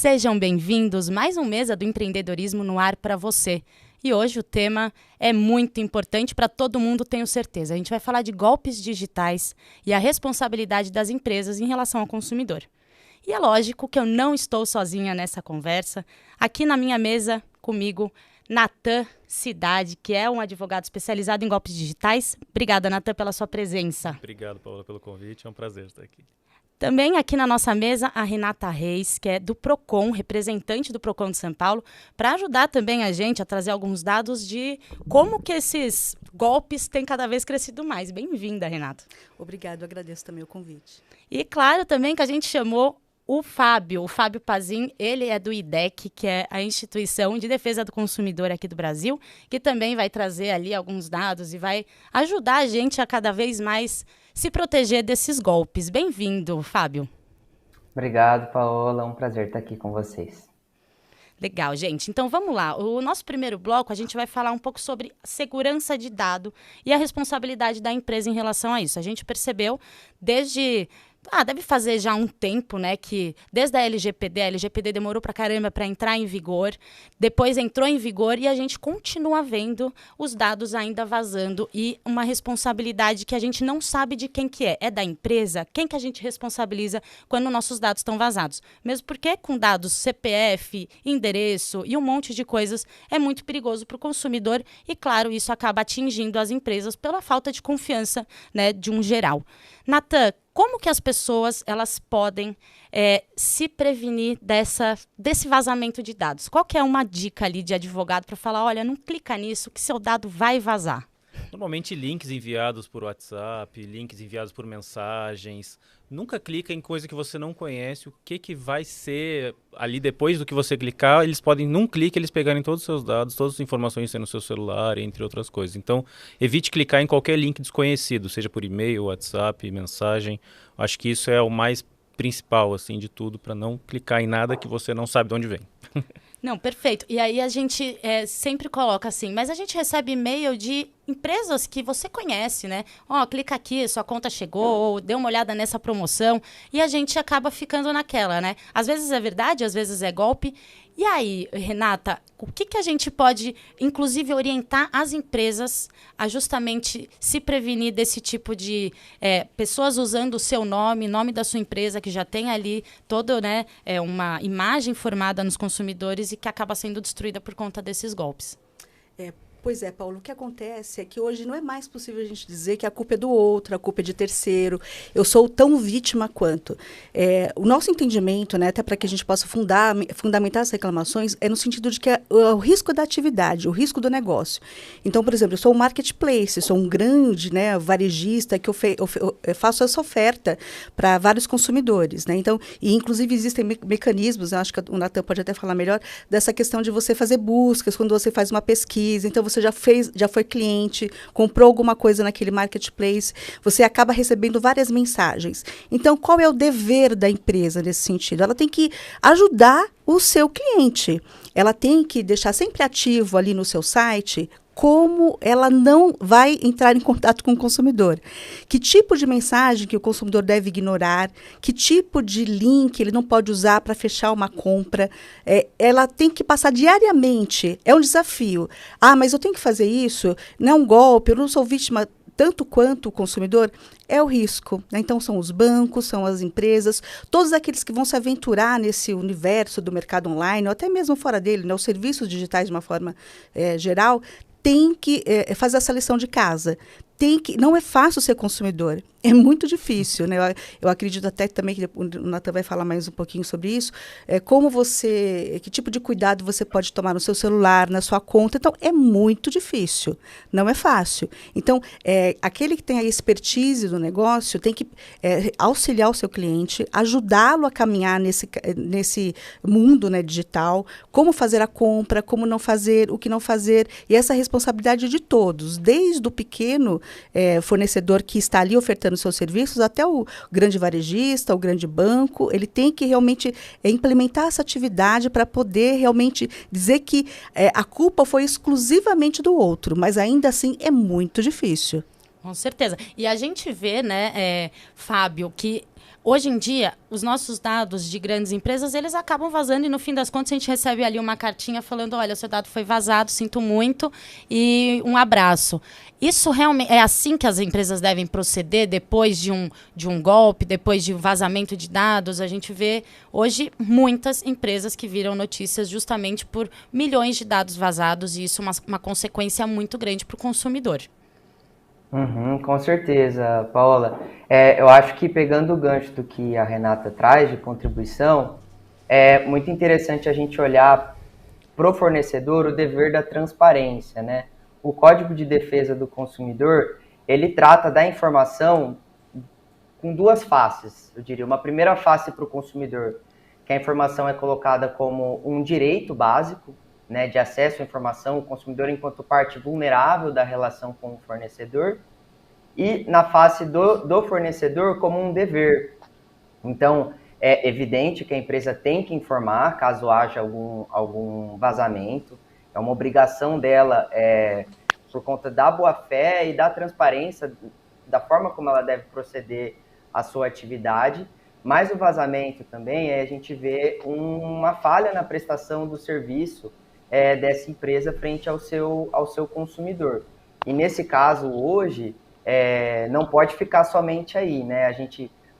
Sejam bem-vindos, mais um Mesa do Empreendedorismo no ar para você. E hoje o tema é muito importante para todo mundo, tenho certeza. A gente vai falar de golpes digitais e a responsabilidade das empresas em relação ao consumidor. E é lógico que eu não estou sozinha nessa conversa. Aqui na minha mesa, comigo, Natan Cidade, que é um advogado especializado em golpes digitais. Obrigada, Natan, pela sua presença. Obrigado, Paula, pelo convite. É um prazer estar aqui. Também aqui na nossa mesa, a Renata Reis, que é do Procon, representante do Procon de São Paulo, para ajudar também a gente a trazer alguns dados de como que esses golpes têm cada vez crescido mais. Bem-vinda, Renata. Obrigado, agradeço também o convite. E claro também que a gente chamou o Fábio Pazin, ele é do IDEC, que é a Instituição de Defesa do Consumidor aqui do Brasil, que também vai trazer ali alguns dados e vai ajudar a gente a cada vez mais se proteger desses golpes. Bem-vindo, Fábio. Obrigado, Paola. É um prazer estar aqui com vocês. Legal, gente. Então, vamos lá. O nosso primeiro bloco, a gente vai falar um pouco sobre segurança de dado e a responsabilidade da empresa em relação a isso. A gente percebeu desde... deve fazer já um tempo, né, que desde a LGPD demorou pra caramba para entrar em vigor, depois entrou em vigor e a gente continua vendo os dados ainda vazando e uma responsabilidade que a gente não sabe de quem que é. É da empresa? Quem que a gente responsabiliza quando nossos dados estão vazados? Mesmo porque com dados CPF, endereço e um monte de coisas é muito perigoso para o consumidor e, claro, isso acaba atingindo as empresas pela falta de confiança, né, de um geral. Natan, como que as pessoas elas podem se prevenir desse vazamento de dados? Qual que é uma dica ali de advogado para falar, olha, não clica nisso que seu dado vai vazar? Normalmente links enviados por WhatsApp, links enviados por mensagens. Nunca clica em coisa que você não conhece. O que vai ser ali depois do que você clicar, eles podem, num clique, eles pegarem todos os seus dados, todas as informações que tem no seu celular, entre outras coisas. Então, evite clicar em qualquer link desconhecido, seja por e-mail, WhatsApp, mensagem. Acho que isso é o mais principal, assim, de tudo, para não clicar em nada que você não sabe de onde vem. Não, perfeito. E aí a gente sempre coloca assim, mas a gente recebe e-mail de empresas que você conhece, né? Clica aqui, sua conta chegou, ou dê uma olhada nessa promoção, e a gente acaba ficando naquela, né? Às vezes é verdade, às vezes é golpe. E aí, Renata, o que a gente pode, inclusive, orientar as empresas a justamente se prevenir desse tipo de pessoas usando o seu nome da sua empresa, que já tem ali toda, né, uma imagem formada nos consumidores e que acaba sendo destruída por conta desses golpes? Pois é, Paulo, o que acontece é que hoje não é mais possível a gente dizer que a culpa é do outro, a culpa é de terceiro, eu sou tão vítima quanto. O nosso entendimento, né, até para que a gente possa fundamentar as reclamações, é no sentido de que o risco da atividade, o risco do negócio. Então, por exemplo, eu sou um marketplace, sou um grande, né, varejista que eu faço essa oferta para vários consumidores, né? Então, e inclusive existem mecanismos, acho que o Natan pode até falar melhor, dessa questão de você fazer buscas, quando você faz uma pesquisa, então você já foi cliente, comprou alguma coisa naquele marketplace, você acaba recebendo várias mensagens. Então, qual é o dever da empresa nesse sentido? Ela tem que ajudar o seu cliente. Ela tem que deixar sempre ativo ali no seu site como ela não vai entrar em contato com o consumidor. Que tipo de mensagem que o consumidor deve ignorar, que tipo de link ele não pode usar para fechar uma compra. Ela tem que passar diariamente, é um desafio. Mas eu tenho que fazer isso? Não é um golpe, eu não sou vítima tanto quanto o consumidor, é o risco, né? Então, são os bancos, são as empresas, todos aqueles que vão se aventurar nesse universo do mercado online, ou até mesmo fora dele, né? Os serviços digitais de uma forma geral, tem que fazer essa lição de casa. Não é fácil ser consumidor, é muito difícil, né? Eu acredito até também que o Natan vai falar mais um pouquinho sobre isso, que tipo de cuidado você pode tomar no seu celular, na sua conta. Então, é muito difícil, não é fácil. Então, aquele que tem a expertise do negócio tem que auxiliar o seu cliente, ajudá-lo a caminhar nesse mundo, né, digital, como fazer a compra, como não fazer, o que não fazer, e essa responsabilidade de todos, desde o pequeno fornecedor que está ali ofertando seus serviços, até o grande varejista, o grande banco, ele tem que realmente implementar essa atividade para poder realmente dizer que a culpa foi exclusivamente do outro, mas ainda assim é muito difícil. Com certeza. E a gente vê, né, Fábio, que hoje em dia os nossos dados de grandes empresas, eles acabam vazando e no fim das contas a gente recebe ali uma cartinha falando, olha, seu dado foi vazado, sinto muito e um abraço. Isso realmente é assim que as empresas devem proceder depois de um golpe, depois de um vazamento de dados? A gente vê hoje muitas empresas que viram notícias justamente por milhões de dados vazados e isso é uma consequência muito grande para o consumidor. Uhum, com certeza, Paola. Eu acho que pegando o gancho do que a Renata traz de contribuição, é muito interessante a gente olhar para o fornecedor o dever da transparência, né? O Código de Defesa do Consumidor, ele trata da informação com duas faces, eu diria. Uma primeira face para o consumidor, que a informação é colocada como um direito básico, né, de acesso à informação, o consumidor enquanto parte vulnerável da relação com o fornecedor, e na face do fornecedor como um dever. Então, é evidente que a empresa tem que informar caso haja algum vazamento, é uma obrigação dela por conta da boa-fé e da transparência, da forma como ela deve proceder à sua atividade, mas o vazamento também a gente vê uma falha na prestação do serviço dessa empresa frente ao seu consumidor. E nesse caso, hoje, não pode ficar somente aí, né?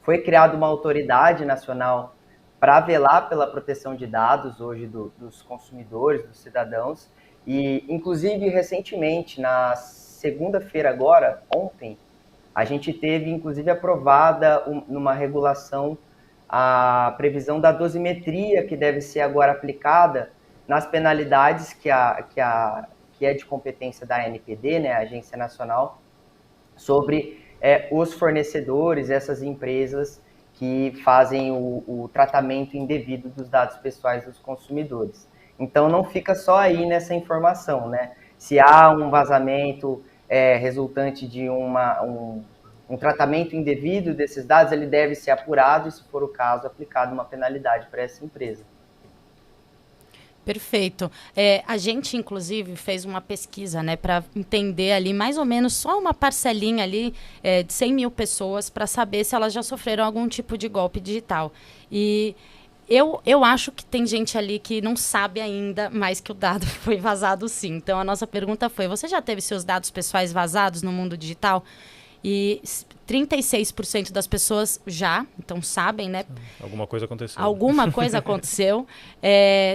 Foi criada uma autoridade nacional para velar pela proteção de dados hoje dos consumidores, dos cidadãos, e inclusive recentemente, na segunda-feira agora, ontem, a gente teve inclusive aprovada numa regulação a previsão da dosimetria que deve ser agora aplicada nas penalidades que é de competência da ANPD, né, a Agência Nacional, sobre os fornecedores, essas empresas que fazem o tratamento indevido dos dados pessoais dos consumidores. Então, não fica só aí nessa informação, né? Se há um vazamento resultante de um tratamento indevido desses dados, ele deve ser apurado e, se for o caso, aplicado uma penalidade para essa empresa. Perfeito. A gente, inclusive, fez uma pesquisa, né, para entender ali mais ou menos só uma parcelinha ali de 100 mil pessoas para saber se elas já sofreram algum tipo de golpe digital. E eu acho que tem gente ali que não sabe ainda, mas que o dado foi vazado sim. Então, a nossa pergunta foi, você já teve seus dados pessoais vazados no mundo digital? E 36% das pessoas já, então sabem, né? Alguma coisa aconteceu. Alguma coisa aconteceu.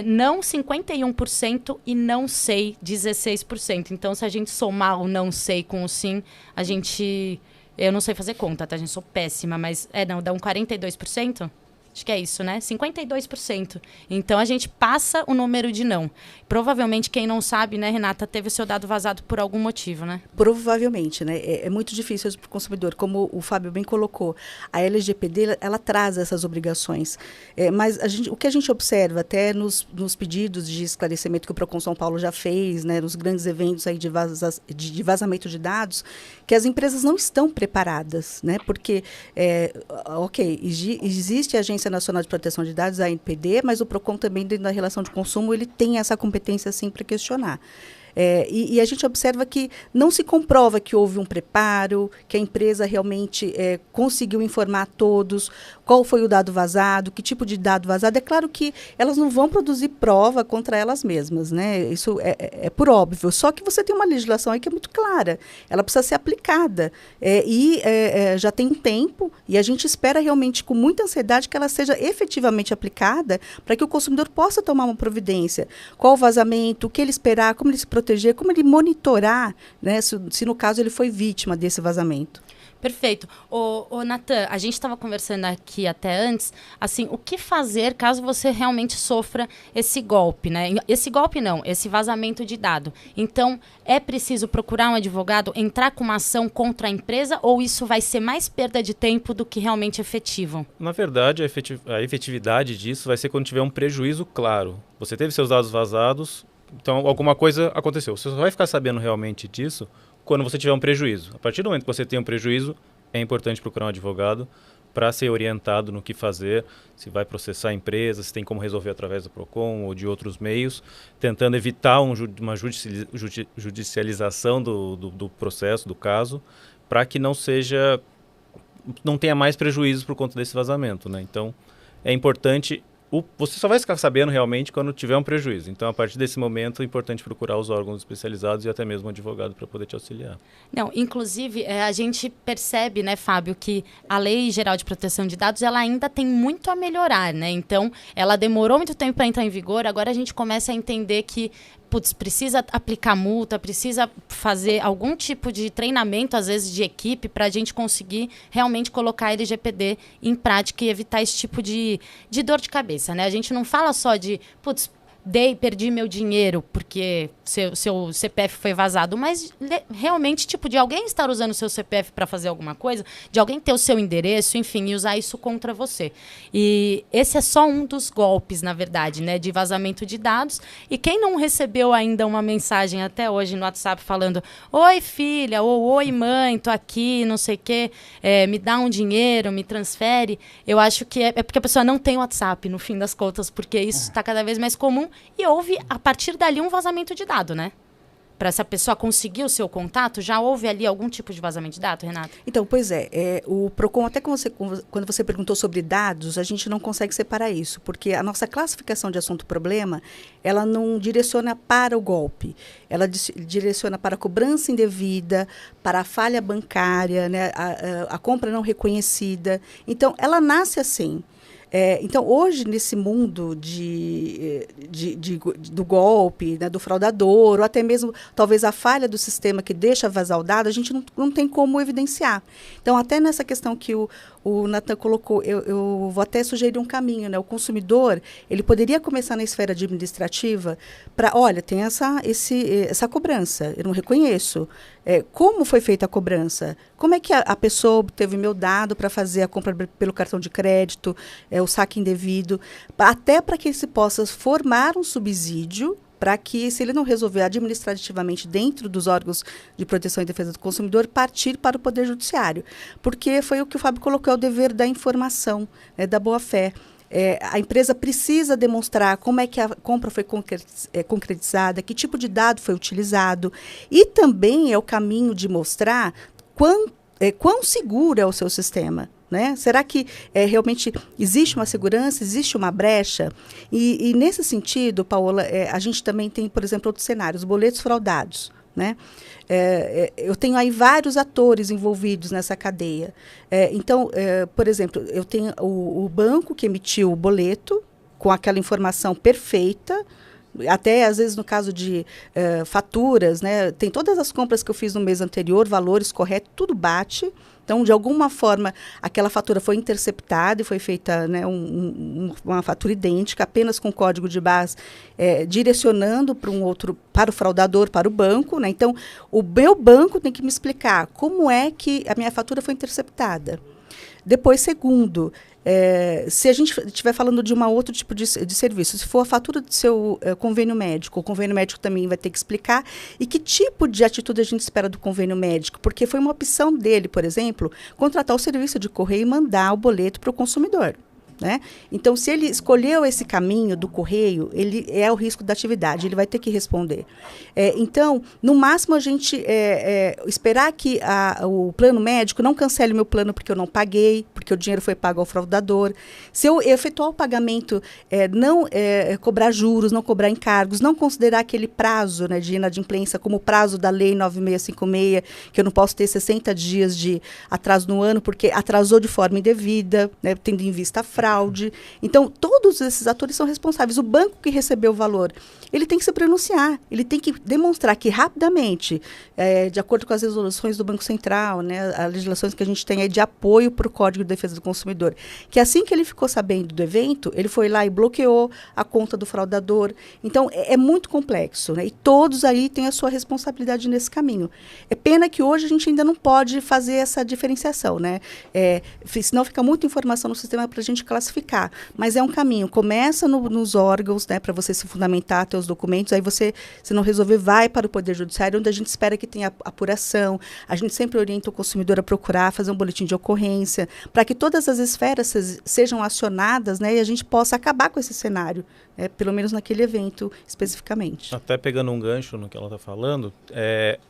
Não 51% e não sei 16%. Então, se a gente somar o não sei com o sim, a gente... Eu não sei fazer conta, tá? A gente sou péssima, mas... dá um 42%? Acho que é isso, né? 52%. Então, a gente passa o número de não. Provavelmente, quem não sabe, né, Renata, teve o seu dado vazado por algum motivo, né? Provavelmente, né? É muito difícil para o consumidor, como o Fábio bem colocou. A LGPD, ela traz essas obrigações. Mas o que a gente observa, até nos pedidos de esclarecimento que o Procon São Paulo já fez, né, nos grandes eventos aí de vazamento de dados, que as empresas não estão preparadas, né? Porque, existe a Agência Nacional de Proteção de Dados, a ANPD, mas o Procon também, dentro da relação de consumo, ele tem essa competência, sim, para questionar. E a gente observa que não se comprova que houve um preparo, que a empresa realmente conseguiu informar a todos qual foi o dado vazado, que tipo de dado vazado. É claro que elas não vão produzir prova contra elas mesmas, né? Isso é por óbvio. Só que você tem uma legislação aí que é muito clara. Ela precisa ser aplicada. Já tem um tempo e a gente espera realmente com muita ansiedade que ela seja efetivamente aplicada para que o consumidor possa tomar uma providência. Qual o vazamento, o que ele esperar, como ele se proteger, como ele monitorar, né, se no caso ele foi vítima desse vazamento. Perfeito. Ô Natan, a gente estava conversando aqui até antes, assim, o que fazer caso você realmente sofra esse golpe, né? Esse golpe não, esse vazamento de dado. Então, é preciso procurar um advogado, entrar com uma ação contra a empresa ou isso vai ser mais perda de tempo do que realmente efetivo? Na verdade, a efetividade disso vai ser quando tiver um prejuízo claro. Você teve seus dados vazados, então alguma coisa aconteceu. Você só vai ficar sabendo realmente disso quando você tiver um prejuízo. A partir do momento que você tem um prejuízo, é importante procurar um advogado para ser orientado no que fazer, se vai processar a empresa, se tem como resolver através do Procon ou de outros meios, tentando evitar uma judicialização do processo, do caso, para que não tenha mais prejuízos por conta desse vazamento, né? Então, é importante... Você só vai ficar sabendo realmente quando tiver um prejuízo. Então, a partir desse momento, é importante procurar os órgãos especializados e até mesmo um advogado para poder te auxiliar. Não, inclusive, a gente percebe, né, Fábio, que a Lei Geral de Proteção de Dados, ela ainda tem muito a melhorar, né? Então, ela demorou muito tempo para entrar em vigor, agora a gente começa a entender que precisa aplicar multa, precisa fazer algum tipo de treinamento, às vezes, de equipe, para a gente conseguir realmente colocar a LGPD em prática e evitar esse tipo de dor de cabeça, né? A gente não fala só de, perdi meu dinheiro porque seu CPF foi vazado, mas realmente, de alguém estar usando o seu CPF para fazer alguma coisa, de alguém ter o seu endereço, enfim, e usar isso contra você. E esse é só um dos golpes, na verdade, né, de vazamento de dados. E quem não recebeu ainda uma mensagem até hoje no WhatsApp falando: oi, filha, ou oi, mãe, tô aqui, não sei o quê, me dá um dinheiro, me transfere, eu acho que é porque a pessoa não tem WhatsApp, no fim das contas, porque isso está cada vez mais comum. E houve, a partir dali, um vazamento de dado, né? Para essa pessoa conseguir o seu contato, já houve ali algum tipo de vazamento de dados, Renata? Então, pois o PROCON, até quando você perguntou sobre dados, a gente não consegue separar isso, porque a nossa classificação de assunto-problema, ela não direciona para o golpe, ela direciona para a cobrança indevida, para a falha bancária, né, a compra não reconhecida. Então, ela nasce assim. Então, hoje, nesse mundo do golpe, né, do fraudador, ou até mesmo, talvez, a falha do sistema que deixa vazar o dado, a gente não tem como evidenciar. Então, até nessa questão que o Nathan colocou, eu vou até sugerir um caminho, né? O consumidor, ele poderia começar na esfera administrativa para, olha, tem essa cobrança, eu não reconheço. Como foi feita a cobrança? Como é que a pessoa obteve meu dado para fazer a compra pelo cartão de crédito, o saque indevido, até para que se possa formar um subsídio para que, se ele não resolver administrativamente dentro dos órgãos de proteção e defesa do consumidor, partir para o Poder Judiciário. Porque foi o que o Fábio colocou, é o dever da informação, da boa-fé. A empresa precisa demonstrar como é que a compra foi concretizada, que tipo de dado foi utilizado, e também é o caminho de mostrar quão seguro é o seu sistema. Né? Será que realmente existe uma segurança, existe uma brecha? E nesse sentido, Paola, a gente também tem, por exemplo, outros cenários, boletos fraudados. Né? Eu tenho aí vários atores envolvidos nessa cadeia. Então, por exemplo, eu tenho o banco que emitiu o boleto com aquela informação perfeita, até às vezes no caso de faturas, né? Tem todas as compras que eu fiz no mês anterior, valores corretos, tudo bate. Então, de alguma forma, aquela fatura foi interceptada e foi feita, né, uma fatura idêntica, apenas com código de barras, direcionando para o fraudador, para o banco. Né? Então, o meu banco tem que me explicar como é que a minha fatura foi interceptada. Depois, segundo, se a gente estiver falando de um outro tipo de serviço, se for a fatura do seu convênio médico, o convênio médico também vai ter que explicar e que tipo de atitude a gente espera do convênio médico, porque foi uma opção dele, por exemplo, contratar o serviço de correio e mandar o boleto para o consumidor. Né? Então, se ele escolheu esse caminho do correio, ele é o risco da atividade, ele vai ter que responder. Então, no máximo, a gente esperar que o plano médico não cancele o meu plano porque eu não paguei, porque o dinheiro foi pago ao fraudador. Se eu efetuar o pagamento, não cobrar juros, não cobrar encargos, não considerar aquele prazo, né, de inadimplência como o prazo da Lei 9656, que eu não posso ter 60 dias de atraso no ano porque atrasou de forma indevida, né, tendo em vista a fraude. Então, todos esses atores são responsáveis. O banco que recebeu o valor, ele tem que se pronunciar, ele tem que demonstrar que rapidamente, de acordo com as resoluções do Banco Central, né, as legislações que a gente tem aí de apoio para o Código de Defesa do Consumidor, que assim que ele ficou sabendo do evento, ele foi lá e bloqueou a conta do fraudador. Então, é muito complexo, né, e todos aí têm a sua responsabilidade nesse caminho. É pena que hoje a gente ainda não pode fazer essa diferenciação, né? Senão fica muita informação no sistema para a gente classificar, mas é um caminho, começa nos órgãos, né, para você se fundamentar, ter os documentos, aí você, se não resolver, vai para o Poder Judiciário, onde a gente espera que tenha apuração, a gente sempre orienta o consumidor a procurar, fazer um boletim de ocorrência, para que todas as esferas sejam acionadas, né, e a gente possa acabar com esse cenário, pelo menos naquele evento especificamente. Até pegando um gancho no que ela está falando,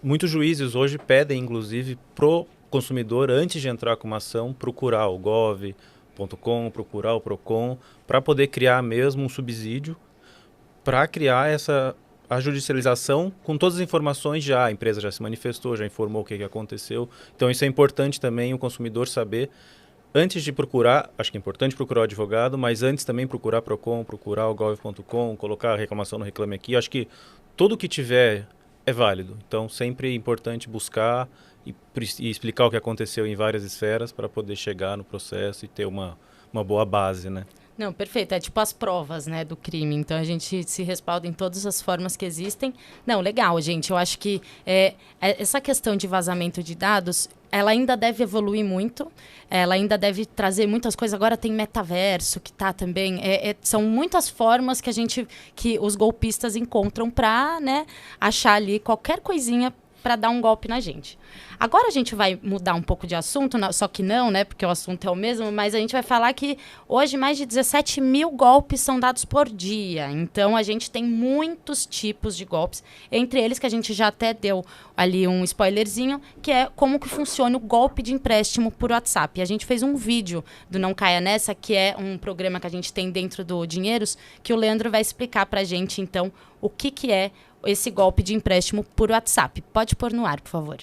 muitos juízes hoje pedem, inclusive, pro consumidor, antes de entrar com uma ação, procurar o gov.com, procurar o Procon, para poder criar mesmo um subsídio, para criar a judicialização com todas as informações já. A empresa já se manifestou, já informou o que aconteceu. Então isso é importante também o consumidor saber, antes de procurar, acho que é importante procurar o advogado, mas antes também procurar Procon, procurar o gov.com, colocar a reclamação no Reclame Aqui. Acho que tudo o que tiver é válido. Então sempre é importante buscar e explicar o que aconteceu em várias esferas para poder chegar no processo e ter uma boa base, né? Não, perfeito. É tipo as provas, né, do crime. Então, a gente se respalda em todas as formas que existem. Não, legal, gente. Eu acho que essa questão de vazamento de dados, ela ainda deve evoluir muito. Ela ainda deve trazer muitas coisas. Agora tem metaverso, que tá também... são muitas formas que os golpistas encontram para, né, achar ali qualquer coisinha para dar um golpe na gente. Agora a gente vai mudar um pouco de assunto, só que não, né? Porque o assunto é o mesmo, mas a gente vai falar que hoje mais de 17 mil golpes são dados por dia. Então a gente tem muitos tipos de golpes, entre eles que a gente já até deu ali um spoilerzinho, que é como que funciona o golpe de empréstimo por WhatsApp. E a gente fez um vídeo do Não Caia Nessa, que é um programa que a gente tem dentro do Dinheiros, que o Leandro vai explicar pra gente, então, o que é esse golpe de empréstimo por WhatsApp. Pode pôr no ar, por favor.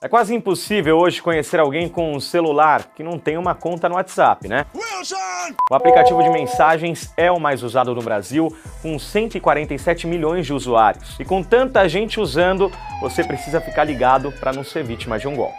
É quase impossível hoje conhecer alguém com um celular que não tem uma conta no WhatsApp, né? Wilson! O aplicativo de mensagens é o mais usado no Brasil, com 147 milhões de usuários. E com tanta gente usando, você precisa ficar ligado para não ser vítima de um golpe.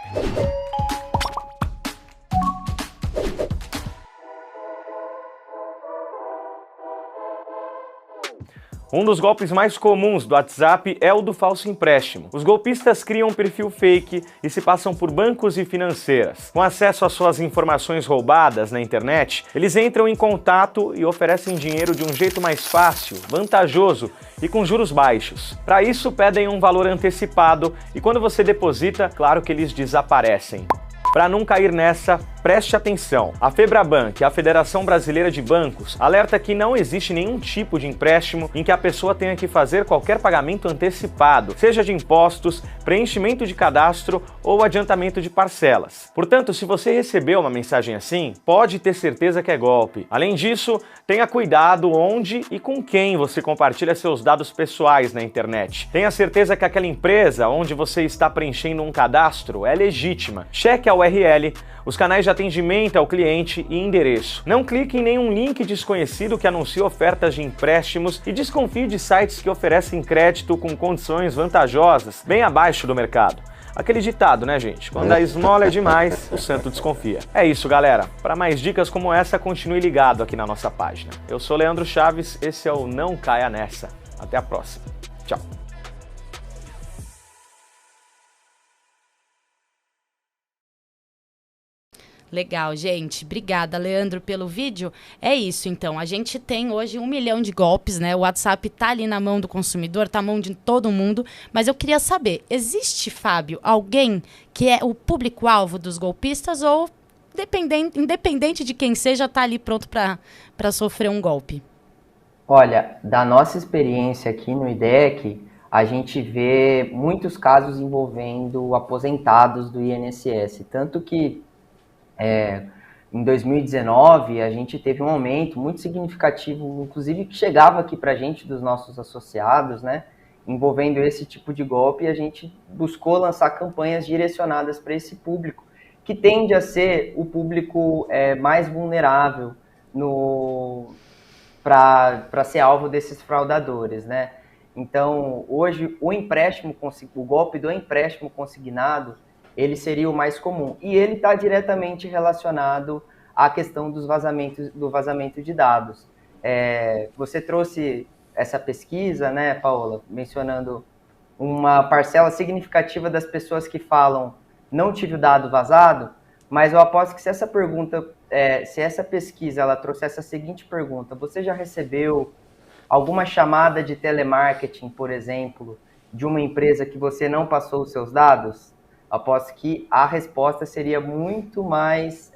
Um dos golpes mais comuns do WhatsApp é o do falso empréstimo. Os golpistas criam um perfil fake e se passam por bancos e financeiras. Com acesso às suas informações roubadas na internet, eles entram em contato e oferecem dinheiro de um jeito mais fácil, vantajoso e com juros baixos. Para isso, pedem um valor antecipado e quando você deposita, claro que eles desaparecem. Para não cair nessa, preste atenção. A Febraban, que é a Federação Brasileira de Bancos, alerta que não existe nenhum tipo de empréstimo em que a pessoa tenha que fazer qualquer pagamento antecipado, seja de impostos, preenchimento de cadastro ou adiantamento de parcelas. Portanto, se você recebeu uma mensagem assim, pode ter certeza que é golpe. Além disso, tenha cuidado onde e com quem você compartilha seus dados pessoais na internet. Tenha certeza que aquela empresa onde você está preenchendo um cadastro é legítima. Cheque a URL, os canais de atendimento ao cliente e endereço. Não clique em nenhum link desconhecido que anuncie ofertas de empréstimos e desconfie de sites que oferecem crédito com condições vantajosas, bem abaixo do mercado. Aquele ditado, né, gente? Quando a esmola é demais, o santo desconfia. É isso, galera. Para mais dicas como essa, continue ligado aqui na nossa página. Eu sou Leandro Chaves, esse é o Não Caia Nessa. Até a próxima. Tchau. Legal, gente. Obrigada, Leandro, pelo vídeo. É isso, então. A gente tem hoje 1 milhão de golpes, né? O WhatsApp tá ali na mão do consumidor, tá na mão de todo mundo. Mas eu queria saber, existe, Fábio, alguém que é o público-alvo dos golpistas ou, independente de quem seja, tá ali pronto para sofrer um golpe? Olha, da nossa experiência aqui no IDEC, a gente vê muitos casos envolvendo aposentados do INSS. Tanto que em 2019, a gente teve um aumento muito significativo, inclusive que chegava aqui para a gente dos nossos associados, né, envolvendo esse tipo de golpe, e a gente buscou lançar campanhas direcionadas para esse público, que tende a ser o público mais vulnerável para ser alvo desses fraudadores, né? Então, hoje, o golpe do empréstimo consignado, ele seria o mais comum. E ele está diretamente relacionado à questão do vazamento de dados. Você trouxe essa pesquisa, né, Paola, mencionando uma parcela significativa das pessoas que falam não tive o dado vazado, mas eu aposto que se essa pesquisa ela trouxesse a seguinte pergunta: você já recebeu alguma chamada de telemarketing, por exemplo, de uma empresa que você não passou os seus dados? Aposto que a resposta seria muito mais,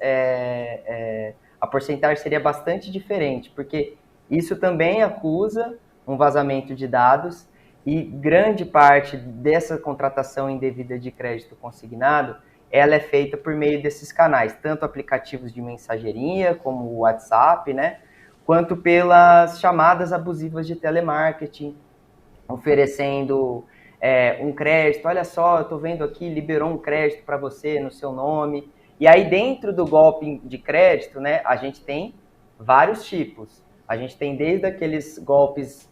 a porcentagem seria bastante diferente, porque isso também acusa um vazamento de dados e grande parte dessa contratação indevida de crédito consignado ela é feita por meio desses canais, tanto aplicativos de mensageria, como o WhatsApp, né, quanto pelas chamadas abusivas de telemarketing, oferecendo um crédito. Olha só, eu estou vendo aqui, liberou um crédito para você no seu nome. E aí, dentro do golpe de crédito, né, a gente tem vários tipos. A gente tem desde aqueles golpes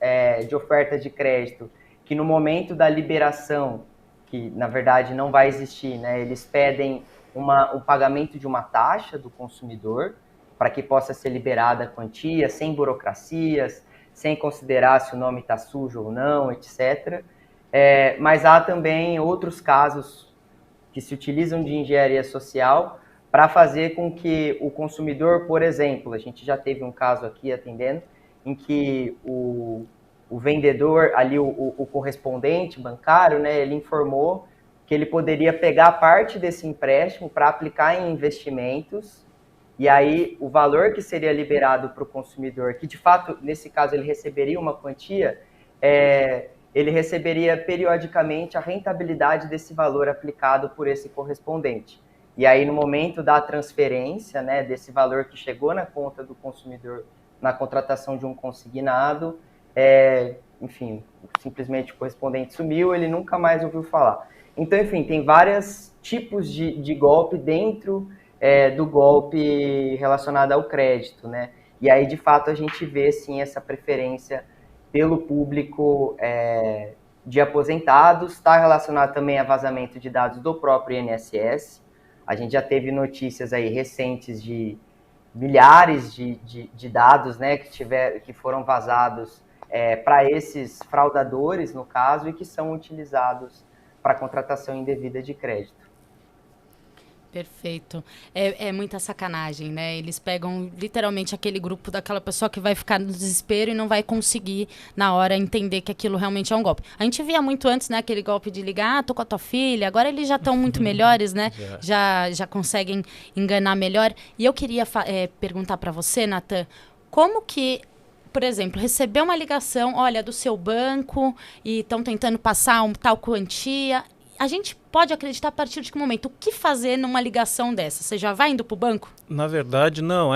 de oferta de crédito, que no momento da liberação, que na verdade não vai existir, né, eles pedem o pagamento de uma taxa do consumidor para que possa ser liberada a quantia, sem burocracias, sem considerar se o nome está sujo ou não, etc. Mas há também outros casos que se utilizam de engenharia social para fazer com que o consumidor, por exemplo, a gente já teve um caso aqui atendendo, em que o vendedor, ali o correspondente bancário, né, ele informou que ele poderia pegar parte desse empréstimo para aplicar em investimentos, e aí o valor que seria liberado para o consumidor, que de fato, nesse caso, ele receberia uma quantia, ele receberia periodicamente a rentabilidade desse valor aplicado por esse correspondente. E aí, no momento da transferência, né, desse valor que chegou na conta do consumidor na contratação de um consignado, enfim, simplesmente o correspondente sumiu, ele nunca mais ouviu falar. Então, enfim, tem vários tipos de golpe dentro do golpe relacionado ao crédito, né? E aí, de fato, a gente vê, sim, essa preferência pelo público de aposentados. Está relacionado também a vazamento de dados do próprio INSS. A gente já teve notícias aí recentes de milhares de dados, né, que foram vazados para esses fraudadores, no caso, e que são utilizados para contratação indevida de crédito. Perfeito. É muita sacanagem, né? Eles pegam literalmente aquele grupo daquela pessoa que vai ficar no desespero e não vai conseguir, na hora, entender que aquilo realmente é um golpe. A gente via muito antes, né? Aquele golpe de ligar, tô com a tua filha. Agora eles já estão muito melhores, né? Já conseguem enganar melhor. E eu queria perguntar para você, Nathan, como que, por exemplo, recebeu uma ligação, olha, do seu banco e estão tentando passar tal quantia. A gente pode acreditar a partir de que momento? O que fazer numa ligação dessa? Você já vai indo para o banco? Na verdade, não.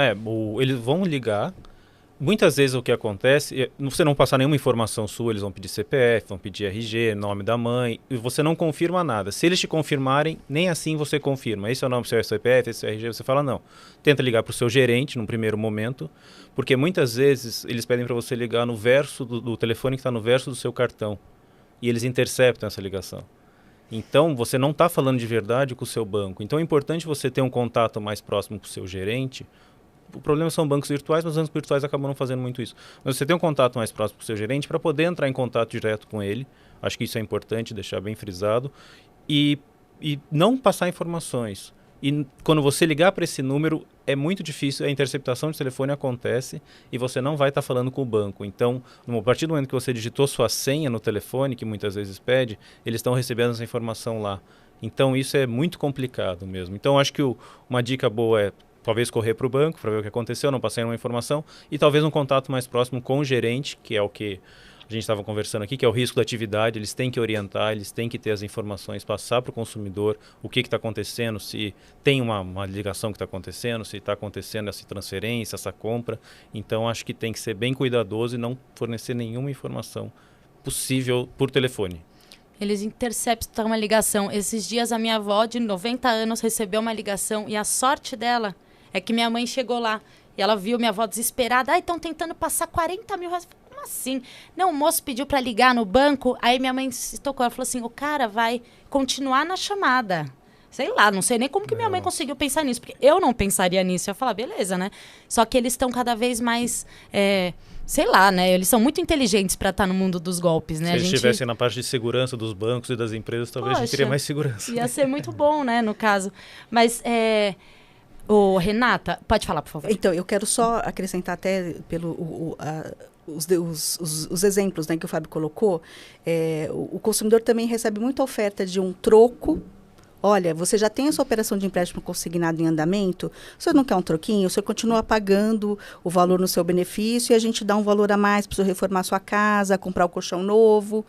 Eles vão ligar. Muitas vezes o que acontece, você não passar nenhuma informação sua, eles vão pedir CPF, vão pedir RG, nome da mãe, e você não confirma nada. Se eles te confirmarem, nem assim você confirma. Esse é o nome do seu CPF, esse é o RG, você fala não. Tenta ligar para o seu gerente num primeiro momento, porque muitas vezes eles pedem para você ligar no verso do telefone que está no verso do seu cartão. E eles interceptam essa ligação. Então, você não está falando de verdade com o seu banco. Então, é importante você ter um contato mais próximo com o seu gerente. O problema são bancos virtuais, mas os bancos virtuais acabam não fazendo muito isso. Mas você tem um contato mais próximo com o seu gerente para poder entrar em contato direto com ele. Acho que isso é importante, deixar bem frisado. E não passar informações. E quando você ligar para esse número, é muito difícil, a interceptação de telefone acontece e você não vai estar falando com o banco. Então, a partir do momento que você digitou sua senha no telefone, que muitas vezes pede, eles estão recebendo essa informação lá. Então, isso é muito complicado mesmo. Então, acho que uma dica boa é talvez correr para o banco para ver o que aconteceu, não passar nenhuma informação, e talvez um contato mais próximo com o gerente, que é o que a gente estava conversando aqui, que é o risco da atividade. Eles têm que orientar, eles têm que ter as informações, passar para o consumidor o que está acontecendo, se tem uma ligação que está acontecendo, se está acontecendo essa transferência, essa compra. Então, acho que tem que ser bem cuidadoso e não fornecer nenhuma informação possível por telefone. Eles interceptam uma ligação. Esses dias a minha avó, de 90 anos, recebeu uma ligação e a sorte dela é que minha mãe chegou lá e ela viu minha avó desesperada. Estão tentando passar 40 mil reais. Como assim? Não, o moço pediu para ligar no banco, aí minha mãe se tocou, ela falou assim, o cara vai continuar na chamada. Sei lá, não sei nem como que minha mãe conseguiu pensar nisso, porque eu não pensaria nisso. Eu ia falar, beleza, né? Só que eles estão cada vez mais, sei lá, né? Eles são muito inteligentes para estar no mundo dos golpes, né? Se eles estivessem na parte de segurança dos bancos e das empresas, talvez a gente teria mais segurança. Ia ser muito bom, né, no caso. Mas, Renata, pode falar, por favor. Então, eu quero só acrescentar até os exemplos, né, que o Fábio colocou. O consumidor também recebe muita oferta de um troco olha, você já tem essa operação de empréstimo consignado em andamento, o senhor não quer um troquinho? O senhor continua pagando o valor no seu benefício e a gente dá um valor a mais para o senhor reformar sua casa, comprar o colchão novo.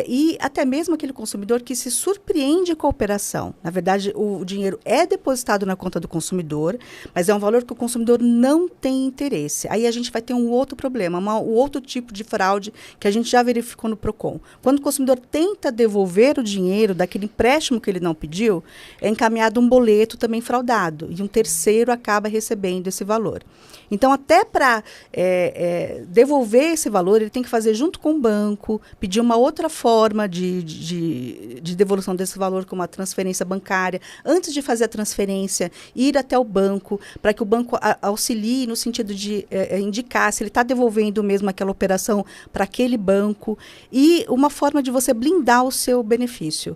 E até mesmo aquele consumidor que se surpreende com a operação. Na verdade, o dinheiro é depositado na conta do consumidor, mas é um valor que o consumidor não tem interesse. Aí a gente vai ter um outro problema, um outro tipo de fraude que a gente já verificou no PROCON. Quando o consumidor tenta devolver o dinheiro daquele empréstimo que ele não pediu, é encaminhado um boleto também fraudado e um terceiro acaba recebendo esse valor. Então, até para devolver esse valor, ele tem que fazer junto com o banco, pedir uma outra forma de devolução desse valor, como a transferência bancária. Antes de fazer a transferência, ir até o banco, para que o banco auxilie no sentido de indicar se ele está devolvendo mesmo aquela operação para aquele banco. E uma forma de você blindar o seu benefício.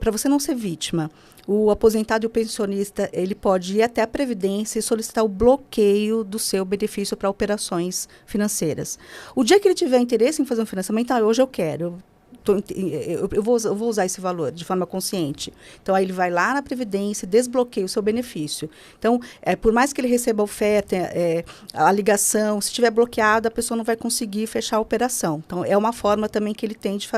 Para você não ser vítima. O aposentado e o pensionista, ele pode ir até a Previdência e solicitar o bloqueio do seu benefício para operações financeiras. O dia que ele tiver interesse em fazer um financiamento, hoje eu quero, eu vou usar esse valor de forma consciente. Então, aí ele vai lá na Previdência, desbloqueia o seu benefício. Então, por mais que ele receba a oferta, a ligação, se estiver bloqueado, a pessoa não vai conseguir fechar a operação. Então, é uma forma também que ele tem de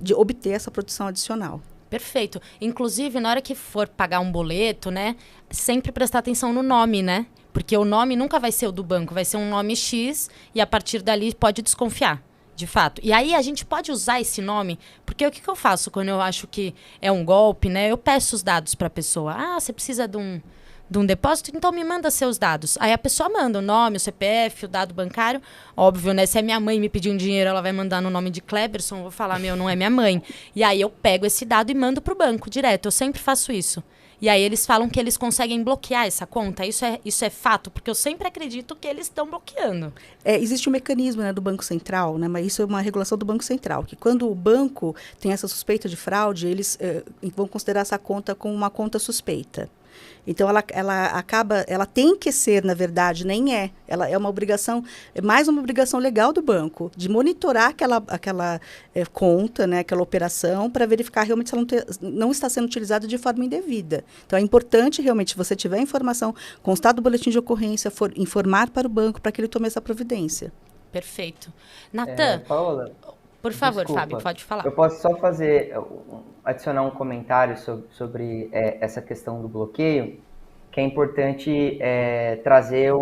de obter essa proteção adicional. Perfeito. Inclusive, na hora que for pagar um boleto, né, sempre prestar atenção no nome, né? Porque o nome nunca vai ser o do banco, vai ser um nome X e a partir dali pode desconfiar, de fato. E aí a gente pode usar esse nome, porque o que eu faço quando eu acho que é um golpe, né? Eu peço os dados para a pessoa. Você precisa de um depósito, então me manda seus dados. Aí a pessoa manda o nome, o CPF, o dado bancário. Óbvio, né? Se a minha mãe me pedir um dinheiro, ela vai mandar no nome de Cleberson. Eu vou falar, não é minha mãe. E aí eu pego esse dado e mando para o banco direto. Eu sempre faço isso. E aí eles falam que eles conseguem bloquear essa conta. Isso é fato, porque eu sempre acredito que eles estão bloqueando. Existe um mecanismo, né, do Banco Central, né, mas isso é uma regulação do Banco Central, que quando o banco tem essa suspeita de fraude, eles vão considerar essa conta como uma conta suspeita. Então, ela tem que ser, na verdade, nem é. Ela é uma obrigação, mais uma obrigação legal do banco, de monitorar aquela conta, né, aquela operação, para verificar realmente se ela não está sendo utilizada de forma indevida. Então, é importante, realmente, se você tiver informação, constar do boletim de ocorrência, informar para o banco para que ele tome essa providência. Perfeito. Natan, Paola, por favor, desculpa, Fábio, pode falar. Eu posso só adicionar um comentário sobre essa questão do bloqueio, que é importante trazer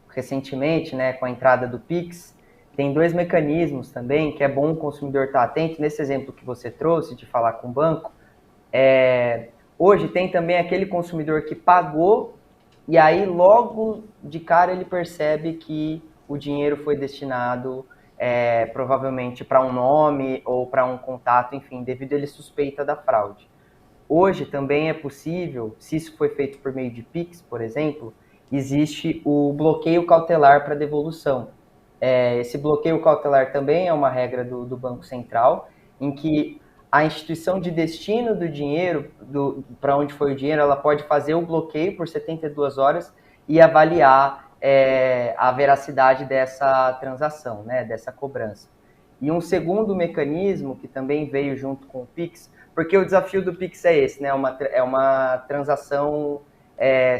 recentemente, né, com a entrada do Pix, tem 2 mecanismos também, que é bom o consumidor estar atento. Nesse exemplo que você trouxe, de falar com o banco, hoje tem também aquele consumidor que pagou, e aí logo de cara ele percebe que o dinheiro foi destinado provavelmente para um nome ou para um contato, enfim, devido a ele suspeita da fraude. Hoje também é possível, se isso foi feito por meio de Pix, por exemplo, existe o bloqueio cautelar para devolução. Esse bloqueio cautelar também é uma regra do Banco Central, em que a instituição de destino do dinheiro, para onde foi o dinheiro, ela pode fazer o bloqueio por 72 horas e avaliar a veracidade dessa transação, né, dessa cobrança. E um segundo mecanismo que também veio junto com o Pix, porque o desafio do Pix é esse, né, é uma transação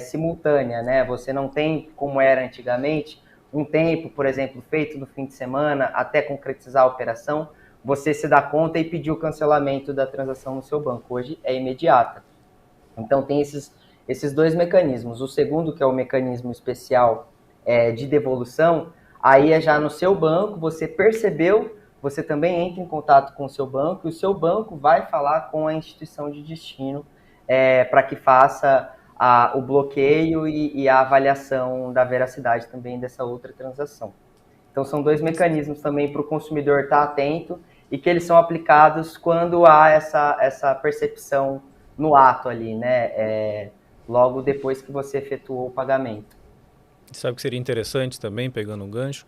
simultânea, né, você não tem, como era antigamente, um tempo, por exemplo, feito no fim de semana até concretizar a operação, você se dá conta e pedir o cancelamento da transação no seu banco. Hoje é imediata. Então tem esses 2 mecanismos. O segundo, que é o mecanismo especial de devolução, aí é já no seu banco, você percebeu, você também entra em contato com o seu banco e o seu banco vai falar com a instituição de destino para que faça o bloqueio e a avaliação da veracidade também dessa outra transação. Então são 2 mecanismos também para o consumidor estar atento e que eles são aplicados quando há essa percepção no ato ali, né? Logo depois que você efetuou o pagamento. Sabe o que seria interessante também, pegando um gancho?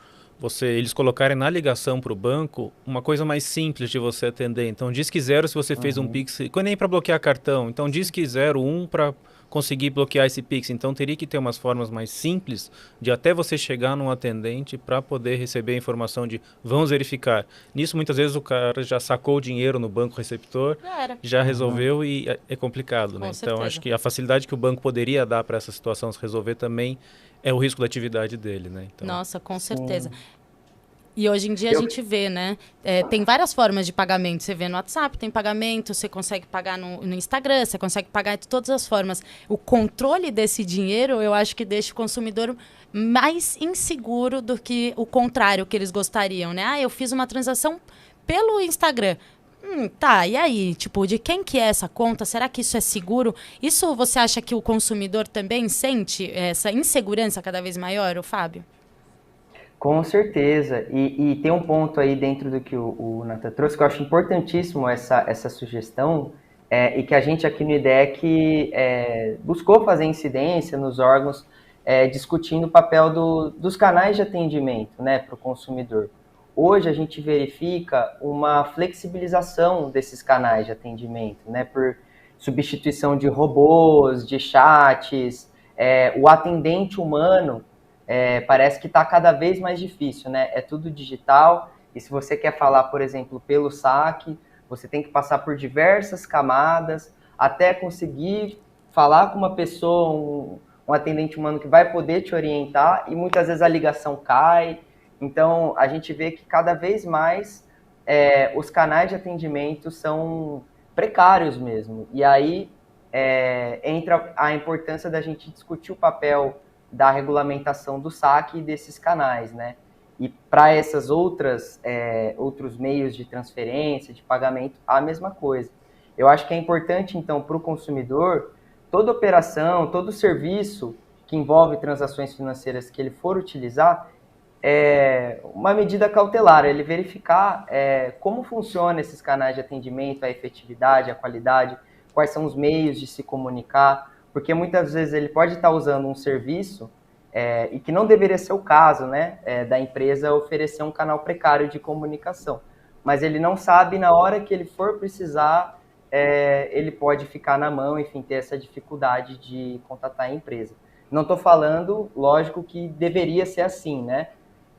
Eles colocarem na ligação para o banco uma coisa mais simples de você atender. Então, diz que 0 se você fez um Pix, nem para bloquear cartão. Então, diz que 01 para conseguir bloquear esse Pix. Então, teria que ter umas formas mais simples de até você chegar num atendente para poder receber a informação de vamos verificar. Nisso, muitas vezes, o cara já sacou o dinheiro no banco receptor, já resolveu e é complicado, né? Então, acho que a facilidade que o banco poderia dar para essa situação se resolver também é o risco da atividade dele, né? Então, nossa, com certeza. E hoje em dia a gente vê, né? Tem várias formas de pagamento. Você vê no WhatsApp, tem pagamento, você consegue pagar no Instagram, você consegue pagar de todas as formas. O controle desse dinheiro, eu acho que deixa o consumidor mais inseguro do que o contrário que eles gostariam, né? Eu fiz uma transação pelo Instagram. Tá, e aí? Tipo, de quem que é essa conta? Será que isso é seguro? Isso você acha que o consumidor também sente essa insegurança cada vez maior, o Fábio? Com certeza, e tem um ponto aí dentro do que o Nathan trouxe, que eu acho importantíssimo essa sugestão, e que a gente aqui no IDEC buscou fazer incidência nos órgãos, discutindo o papel dos canais de atendimento, né, para o consumidor. Hoje a gente verifica uma flexibilização desses canais de atendimento, né, por substituição de robôs, de chats, o atendente humano, parece que está cada vez mais difícil, né? É tudo digital, e se você quer falar, por exemplo, pelo saque, você tem que passar por diversas camadas até conseguir falar com uma pessoa, um atendente humano que vai poder te orientar, e muitas vezes a ligação cai. Então, a gente vê que cada vez mais os canais de atendimento são precários mesmo. E aí entra a importância da gente discutir o papel da regulamentação do saque e desses canais, né? E para essas outros meios de transferência, de pagamento, a mesma coisa. Eu acho que é importante, então, para o consumidor, toda operação, todo serviço que envolve transações financeiras que ele for utilizar, uma medida cautelar, ele verificar como funcionam esses canais de atendimento, a efetividade, a qualidade, quais são os meios de se comunicar, porque muitas vezes ele pode estar usando um serviço e que não deveria ser o caso, né, da empresa oferecer um canal precário de comunicação. Mas ele não sabe, na hora que ele for precisar, ele pode ficar na mão, enfim, ter essa dificuldade de contatar a empresa. Não estou falando, lógico, que deveria ser assim, né?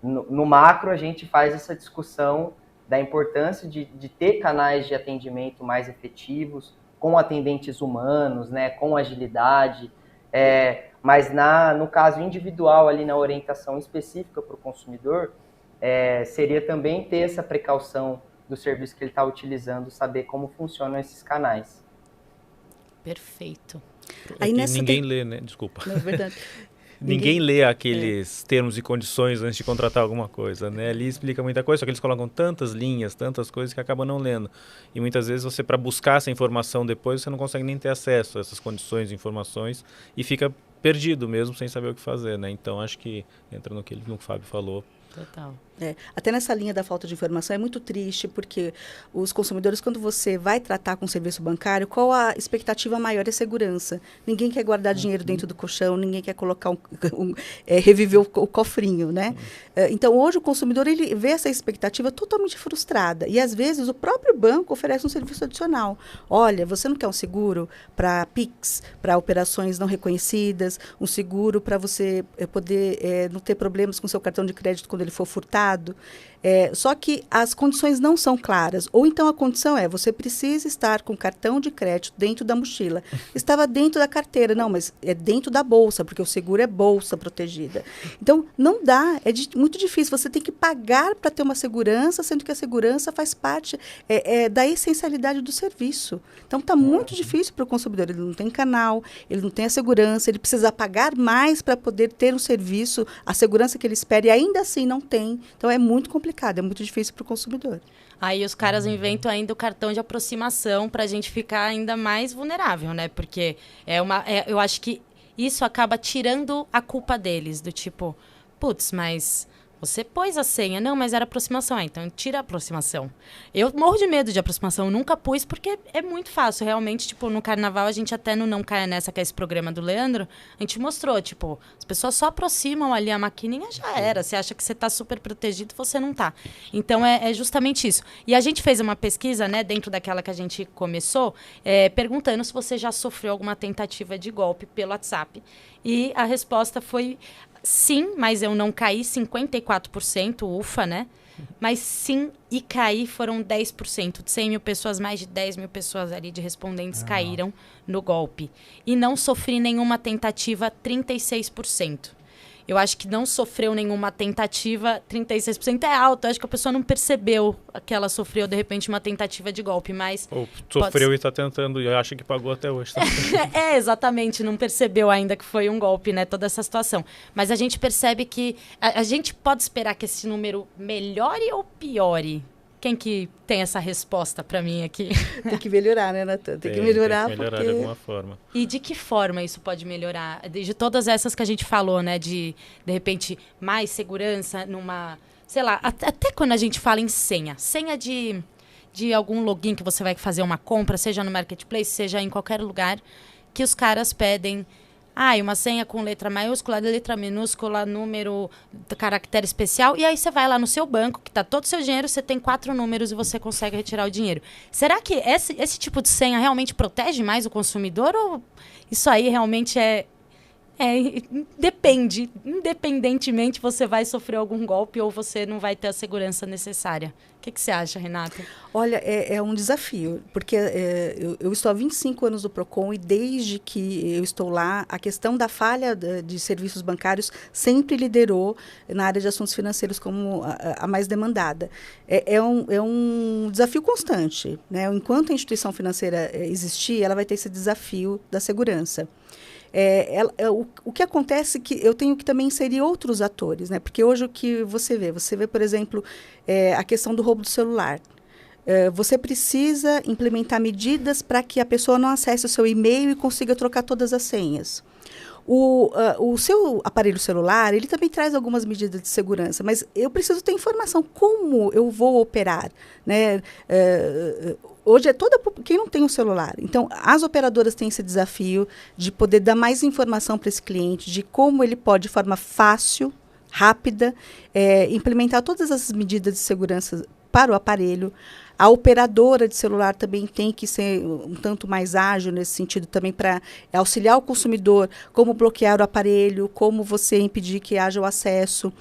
No macro, a gente faz essa discussão da importância de ter canais de atendimento mais efetivos, com atendentes humanos, né, com agilidade, mas no caso individual, ali na orientação específica para o consumidor, seria também ter essa precaução do serviço que ele está utilizando, saber como funcionam esses canais. Perfeito. Aí ninguém lê, né? Desculpa. Não, é verdade. Ninguém lê aqueles termos e condições antes de contratar alguma coisa, né? Ali explica muita coisa, só que eles colocam tantas linhas, tantas coisas que acabam não lendo. E muitas vezes você, para buscar essa informação depois, você não consegue nem ter acesso a essas condições e informações e fica perdido mesmo, sem saber o que fazer, né? Então, acho que entra no que o Fábio falou. Total. Até nessa linha da falta de informação é muito triste, porque os consumidores, quando você vai tratar com o serviço bancário, qual a expectativa maior? É segurança. Ninguém quer guardar dinheiro dentro do colchão, ninguém quer colocar reviver o cofrinho, né? Então, hoje o consumidor ele vê essa expectativa totalmente frustrada. E, às vezes, o próprio banco oferece um serviço adicional. Olha, você não quer um seguro para PIX, para operações não reconhecidas, um seguro para você poder não ter problemas com seu cartão de crédito quando ele for furtado. Só que as condições não são claras. Ou então a condição você precisa estar com cartão de crédito dentro da mochila. Estava dentro da carteira. Não, mas é dentro da bolsa, porque o seguro é bolsa protegida. Então, não dá. Muito difícil. Você tem que pagar para ter uma segurança, sendo que a segurança faz parte da essencialidade do serviço. Então, está muito difícil para o consumidor. Ele não tem canal, ele não tem a segurança, ele precisa pagar mais para poder ter um serviço, a segurança que ele espera, e ainda assim não tem. Então, é muito complicado, é muito difícil para o consumidor. Aí os caras inventam ainda o cartão de aproximação para a gente ficar ainda mais vulnerável, né? Porque eu acho que isso acaba tirando a culpa deles, do tipo, putz, mas Você pôs a senha. Não, mas era aproximação. Então tira a aproximação. Eu morro de medo de aproximação. Eu nunca pus porque é muito fácil. Realmente, tipo, no carnaval, a gente até no Não Caia Nessa, que é esse programa do Leandro, a gente mostrou, tipo, as pessoas só aproximam ali a maquininha, já era. Você acha que você tá super protegido, você não tá. Então, é justamente isso. E a gente fez uma pesquisa, né, dentro daquela que a gente começou, perguntando se você já sofreu alguma tentativa de golpe pelo WhatsApp. E a resposta foi sim, mas eu não caí, 54%, ufa, né? Mas sim e caí foram 10%. De 100 mil pessoas, mais de 10 mil pessoas ali de respondentes caíram no golpe. E não sofri nenhuma tentativa, 36%. Eu acho que não sofreu nenhuma tentativa, 36% é alto. Eu acho que a pessoa não percebeu que ela sofreu, de repente, uma tentativa de golpe, mas... Ou sofreu e está tentando, e acha que pagou até hoje. Tá? Exatamente, não percebeu ainda que foi um golpe, né, toda essa situação. Mas a gente percebe que... A gente pode esperar que esse número melhore ou piore? Quem que tem essa resposta para mim aqui? Tem que melhorar, né, Natan? Tem que melhorar porque... de alguma forma. E de que forma isso pode melhorar? De todas essas que a gente falou, né? De repente, mais segurança numa... Sei lá, até quando a gente fala em senha. Senha de algum login que você vai fazer uma compra, seja no Marketplace, seja em qualquer lugar, que os caras pedem... uma senha com letra maiúscula, letra minúscula, número, caractere especial. E aí você vai lá no seu banco, que está todo o seu dinheiro, você tem 4 números e você consegue retirar o dinheiro. Será que esse tipo de senha realmente protege mais o consumidor? Ou isso aí realmente depende. Independentemente, você vai sofrer algum golpe ou você não vai ter a segurança necessária. O que você acha, Renata? Olha, é um desafio, porque eu estou há 25 anos no PROCON e desde que eu estou lá, a questão da falha de serviços bancários sempre liderou na área de assuntos financeiros como a mais demandada. É um desafio constante, né? Enquanto a instituição financeira existir, ela vai ter esse desafio da segurança. O que acontece é que eu tenho que também inserir outros atores, né? Porque hoje o que você vê, por exemplo, a questão do roubo do celular. Você precisa implementar medidas para que a pessoa não acesse o seu e-mail e consiga trocar todas as senhas. O seu aparelho celular, ele também traz algumas medidas de segurança, mas eu preciso ter informação como eu vou operar, né? Hoje quem não tem um celular. Então, as operadoras têm esse desafio de poder dar mais informação para esse cliente, de como ele pode, de forma fácil, rápida, implementar todas as medidas de segurança para o aparelho. A operadora de celular também tem que ser um tanto mais ágil nesse sentido também para auxiliar o consumidor, como bloquear o aparelho, como você impedir que haja o acesso.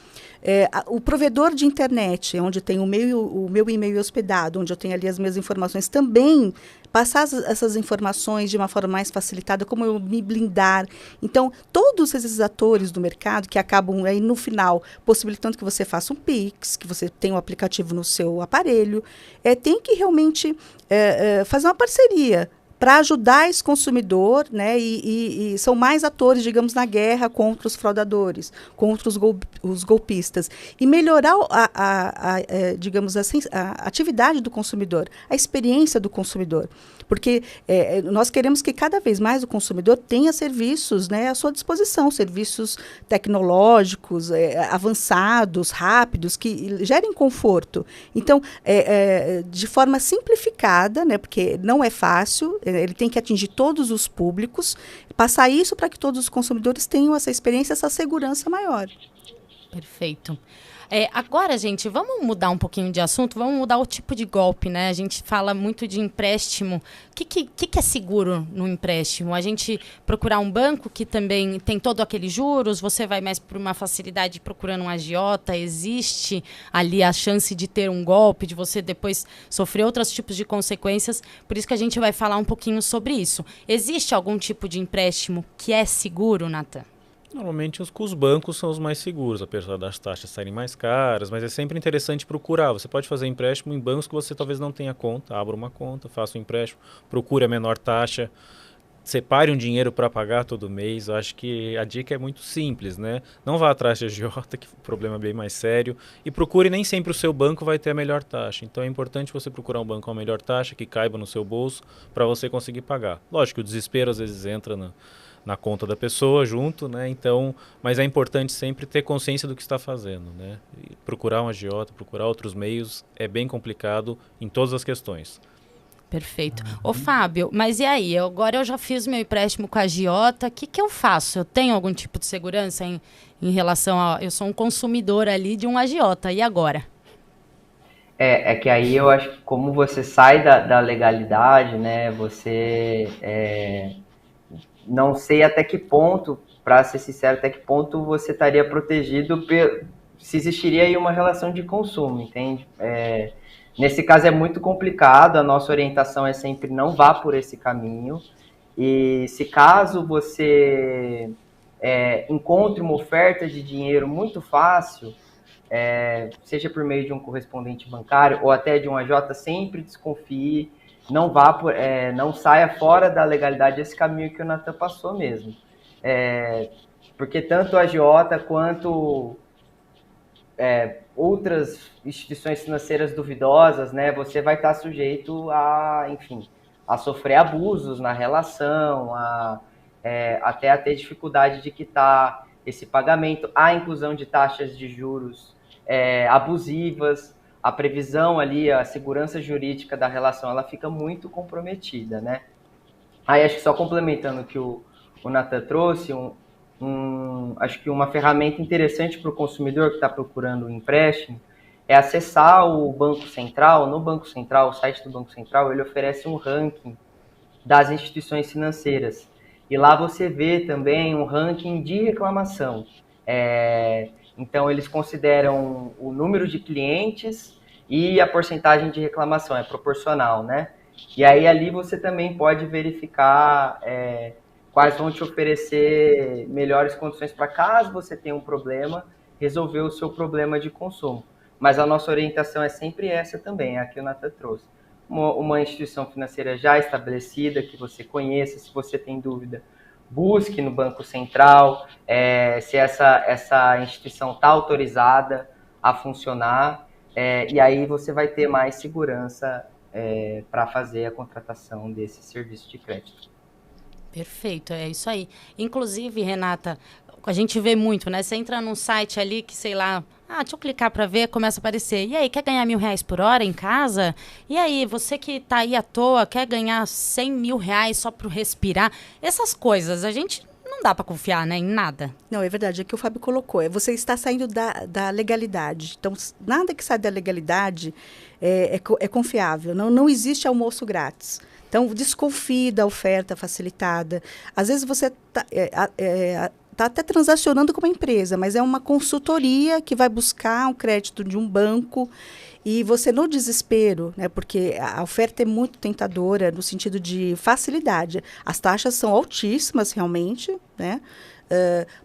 O provedor de internet, onde tem o meu e-mail hospedado, onde eu tenho ali as minhas informações, também passar essas informações de uma forma mais facilitada, como eu me blindar. Então, todos esses atores do mercado que acabam aí no final possibilitando que você faça um Pix, que você tenha um aplicativo no seu aparelho, tem que realmente fazer uma parceria para ajudar esse consumidor, né? E são mais atores, digamos, na guerra contra os fraudadores, contra os golpistas. E melhorar, digamos assim, a atividade do consumidor, a experiência do consumidor. Porque nós queremos que cada vez mais o consumidor tenha serviços, né, à sua disposição, serviços tecnológicos, avançados, rápidos, que gerem conforto. Então, de forma simplificada, né, porque não é fácil, ele tem que atingir todos os públicos, passar isso para que todos os consumidores tenham essa experiência, essa segurança maior. Perfeito. Agora, gente, vamos mudar um pouquinho de assunto, vamos mudar o tipo de golpe, né? A gente fala muito de empréstimo. O que é seguro no empréstimo? A gente procurar um banco que também tem todo aqueles juros, você vai mais por uma facilidade procurando um agiota, existe ali a chance de ter um golpe, de você depois sofrer outros tipos de consequências, por isso que a gente vai falar um pouquinho sobre isso. Existe algum tipo de empréstimo que é seguro, Natan? Normalmente os bancos são os mais seguros, apesar das taxas serem mais caras, mas é sempre interessante procurar. Você pode fazer empréstimo em bancos que você talvez não tenha conta, abra uma conta, faça um empréstimo, procure a menor taxa, separe um dinheiro para pagar todo mês. Eu acho que a dica é muito simples, né? Não vá atrás de agiota, que o problema é bem mais sério, e procure, nem sempre o seu banco vai ter a melhor taxa. Então é importante você procurar um banco com a melhor taxa, que caiba no seu bolso, para você conseguir pagar. Lógico que o desespero às vezes entra na conta da pessoa junto, né? Então, mas é importante sempre ter consciência do que está fazendo, né? E procurar um agiota, procurar outros meios é bem complicado em todas as questões. Perfeito. Ô, Fábio, mas e aí? Agora eu já fiz meu empréstimo com a agiota, o que eu faço? Eu tenho algum tipo de segurança em relação a... Eu sou um consumidor ali de um agiota, e agora? É que aí eu acho que como você sai da legalidade, né, você não sei até que ponto, para ser sincero, até que ponto você estaria protegido se existiria aí uma relação de consumo, entende? Nesse caso é muito complicado, a nossa orientação é sempre não vá por esse caminho, e se caso você encontre uma oferta de dinheiro muito fácil, seja por meio de um correspondente bancário ou até de um AJ, sempre desconfie, não saia fora da legalidade esse caminho que o Natan passou mesmo. Porque tanto a agiota quanto outras instituições financeiras duvidosas, né, você vai estar sujeito a sofrer abusos na relação, até a ter dificuldade de quitar esse pagamento, a inclusão de taxas de juros abusivas, a previsão ali, a segurança jurídica da relação, ela fica muito comprometida, né? Aí acho que só complementando o que o Natan trouxe, acho que uma ferramenta interessante para o consumidor que está procurando um empréstimo é acessar o Banco Central. No Banco Central, o site do Banco Central, ele oferece um ranking das instituições financeiras. E lá você vê também um ranking de reclamação. Então, eles consideram o número de clientes e a porcentagem de reclamação, é proporcional, né? E aí, ali você também pode verificar quais vão te oferecer melhores condições para, caso você tenha um problema, resolver o seu problema de consumo. Mas a nossa orientação é sempre essa também, a que o Natan trouxe. Uma instituição financeira já estabelecida, que você conheça, se você tem dúvida, busque no Banco Central se essa instituição está autorizada a funcionar, e aí você vai ter mais segurança para fazer a contratação desse serviço de crédito. Perfeito, é isso aí. Inclusive, Renata, a gente vê muito, né? Você entra num site ali que, sei lá, deixa eu clicar para ver, começa a aparecer. E aí, quer ganhar R$1.000 por hora em casa? E aí, você que tá aí à toa, quer ganhar R$100 mil só para respirar? Essas coisas, a gente não dá para confiar, né, em nada. Não, é verdade, é que o Fábio colocou. Você está saindo da legalidade. Então, nada que sai da legalidade é confiável. Não existe almoço grátis. Então, desconfie da oferta facilitada. Às vezes você está até transacionando com uma empresa, mas é uma consultoria que vai buscar um crédito de um banco e você, no desespero, né, porque a oferta é muito tentadora no sentido de facilidade. As taxas são altíssimas, realmente, né?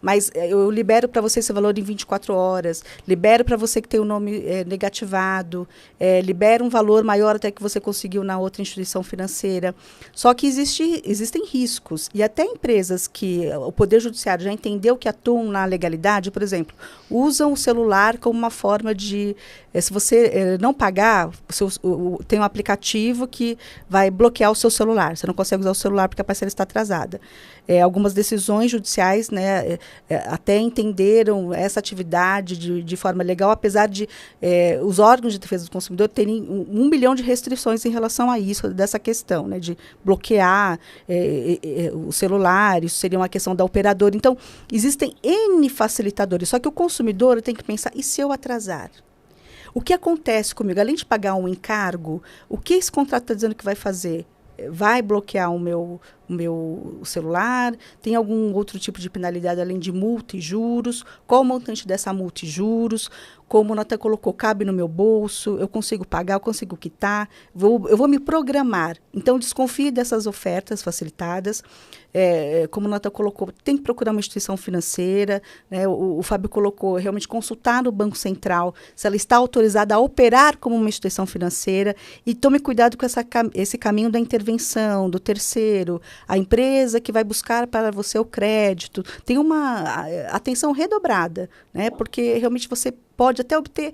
Mas eu libero para você esse valor em 24 horas, libero para você que tem o nome negativado, libero um valor maior até que você conseguiu na outra instituição financeira. Só que existem riscos, e até empresas que o Poder Judiciário já entendeu que atuam na legalidade, por exemplo, usam o celular como uma forma de... se você não pagar, tem um aplicativo que vai bloquear o seu celular. Você não consegue usar o celular porque a parcela está atrasada. Algumas decisões judiciais, né, até entenderam essa atividade de forma legal, apesar de os órgãos de defesa do consumidor terem 1 milhão de restrições em relação a isso, dessa questão, né, de bloquear o celular. Isso seria uma questão da operadora. Então, existem N facilitadores, só que o consumidor tem que pensar, e se eu atrasar? O que acontece comigo? Além de pagar um encargo, o que esse contrato está dizendo que vai fazer? Vai bloquear o meu celular? Tem algum outro tipo de penalidade além de multa e juros? Qual o montante dessa multa e juros? Como o Natan colocou, cabe no meu bolso? Eu consigo pagar? Eu consigo quitar? Eu vou me programar. Então, desconfie dessas ofertas facilitadas. Como o Natan colocou, tem que procurar uma instituição financeira, né? O Fábio colocou, realmente consultar no Banco Central se ela está autorizada a operar como uma instituição financeira, e tome cuidado com esse caminho da intervenção, do terceiro, a empresa que vai buscar para você o crédito. Tem uma atenção redobrada, né? Porque realmente você pode até obter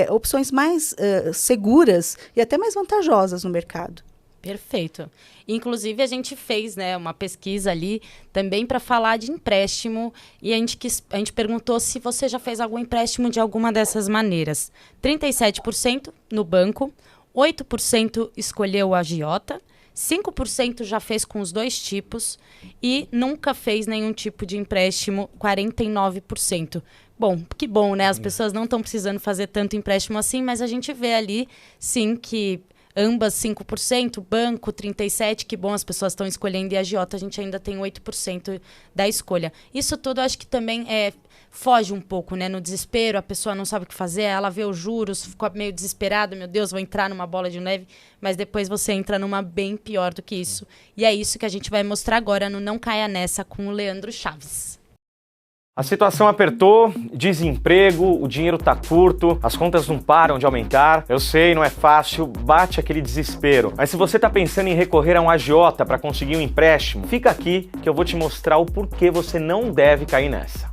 opções mais seguras e até mais vantajosas no mercado. Perfeito. Inclusive, a gente fez, né, uma pesquisa ali também para falar de empréstimo e a gente perguntou se você já fez algum empréstimo de alguma dessas maneiras. 37% no banco, 8% escolheu o agiota, 5% já fez com os dois tipos e nunca fez nenhum tipo de empréstimo, 49%. Bom, que bom, né? As pessoas não estão precisando fazer tanto empréstimo assim, mas a gente vê ali, sim, que ambas 5%, banco 37%, que bom, as pessoas estão escolhendo, e a agiota a gente ainda tem 8% da escolha. Isso tudo acho que também foge um pouco, né? No desespero, a pessoa não sabe o que fazer, ela vê os juros, ficou meio desesperada, meu Deus, vou entrar numa bola de neve, mas depois você entra numa bem pior do que isso. E é isso que a gente vai mostrar agora no Não Caia Nessa com o Leandro Chaves. A situação apertou, desemprego, o dinheiro tá curto, as contas não param de aumentar. Eu sei, não é fácil, bate aquele desespero. Mas se você tá pensando em recorrer a um agiota para conseguir um empréstimo, fica aqui que eu vou te mostrar o porquê você não deve cair nessa.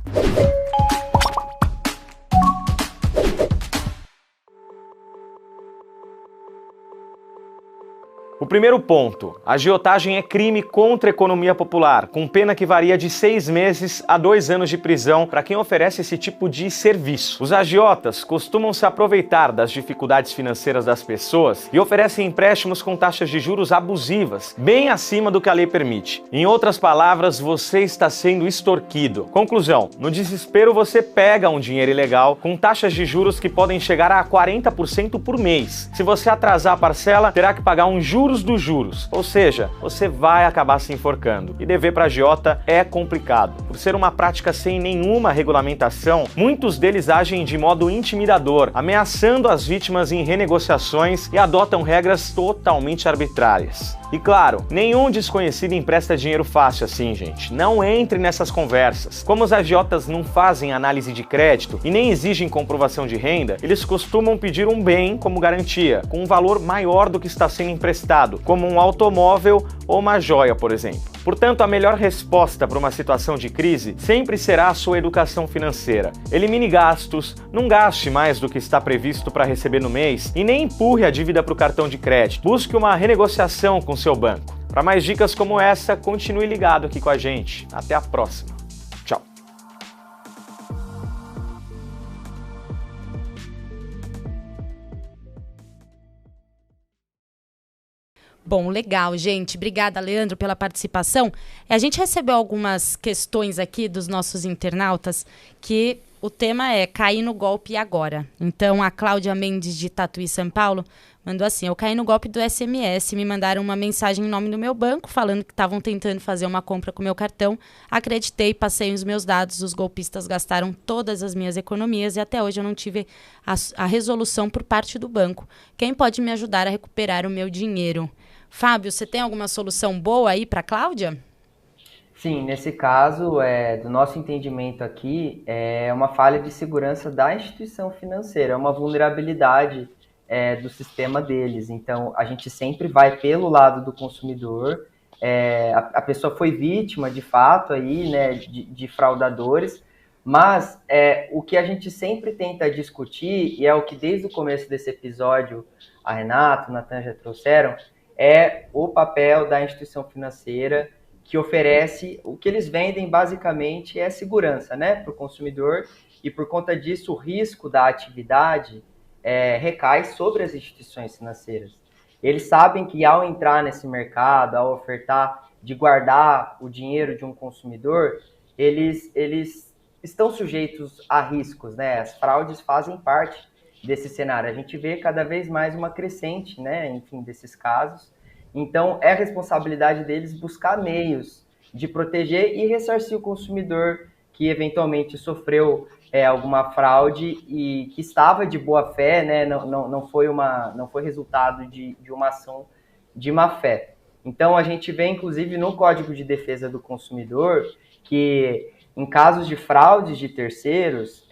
O primeiro ponto, a agiotagem é crime contra a economia popular, com pena que varia de 6 meses a 2 anos de prisão para quem oferece esse tipo de serviço. Os agiotas costumam se aproveitar das dificuldades financeiras das pessoas e oferecem empréstimos com taxas de juros abusivas, bem acima do que a lei permite. Em outras palavras, você está sendo extorquido. Conclusão, no desespero você pega um dinheiro ilegal com taxas de juros que podem chegar a 40% por mês. Se você atrasar a parcela, terá que pagar um juros dos juros, ou seja, você vai acabar se enforcando. E dever para agiota é complicado. Por ser uma prática sem nenhuma regulamentação, muitos deles agem de modo intimidador, ameaçando as vítimas em renegociações e adotam regras totalmente arbitrárias. E claro, nenhum desconhecido empresta dinheiro fácil assim, gente. Não entre nessas conversas. Como os agiotas não fazem análise de crédito e nem exigem comprovação de renda, eles costumam pedir um bem como garantia, com um valor maior do que está sendo emprestado, como um automóvel ou uma joia, por exemplo. Portanto, a melhor resposta para uma situação de crise sempre será a sua educação financeira. Elimine gastos, não gaste mais do que está previsto para receber no mês e nem empurre a dívida para o cartão de crédito. Busque uma renegociação com seu banco. Para mais dicas como essa, continue ligado aqui com a gente. Até a próxima. Tchau. Bom, legal, gente. Obrigada, Leandro, pela participação. A gente recebeu algumas questões aqui dos nossos internautas que o tema é cair no golpe agora. Então, a Cláudia Mendes, de Tatuí, São Paulo, mandou assim: eu caí no golpe do SMS, me mandaram uma mensagem em nome do meu banco, falando que estavam tentando fazer uma compra com meu cartão. Acreditei, passei os meus dados, os golpistas gastaram todas as minhas economias e até hoje eu não tive a resolução por parte do banco. Quem pode me ajudar a recuperar o meu dinheiro? Fábio, você tem alguma solução boa aí para a Cláudia? Sim, nesse caso, do nosso entendimento aqui, é uma falha de segurança da instituição financeira, é uma vulnerabilidade do sistema deles. Então, a gente sempre vai pelo lado do consumidor. A pessoa foi vítima, de fato, aí, né, de fraudadores, mas o que a gente sempre tenta discutir, e é o que desde o começo desse episódio a Renata, o Natan já trouxeram, é o papel da instituição financeira que oferece, o que eles vendem basicamente é segurança, né, para o consumidor, e por conta disso o risco da atividade recai sobre as instituições financeiras. Eles sabem que ao entrar nesse mercado, ao ofertar de guardar o dinheiro de um consumidor, eles estão sujeitos a riscos, né? As fraudes fazem parte desse cenário. A gente vê cada vez mais uma crescente, né, enfim, desses casos. Então, é responsabilidade deles buscar meios de proteger e ressarcir o consumidor que eventualmente sofreu alguma fraude e que estava de boa fé, né, não foi resultado de uma ação de má fé. Então, a gente vê, inclusive, no Código de Defesa do Consumidor, que em casos de fraudes de terceiros,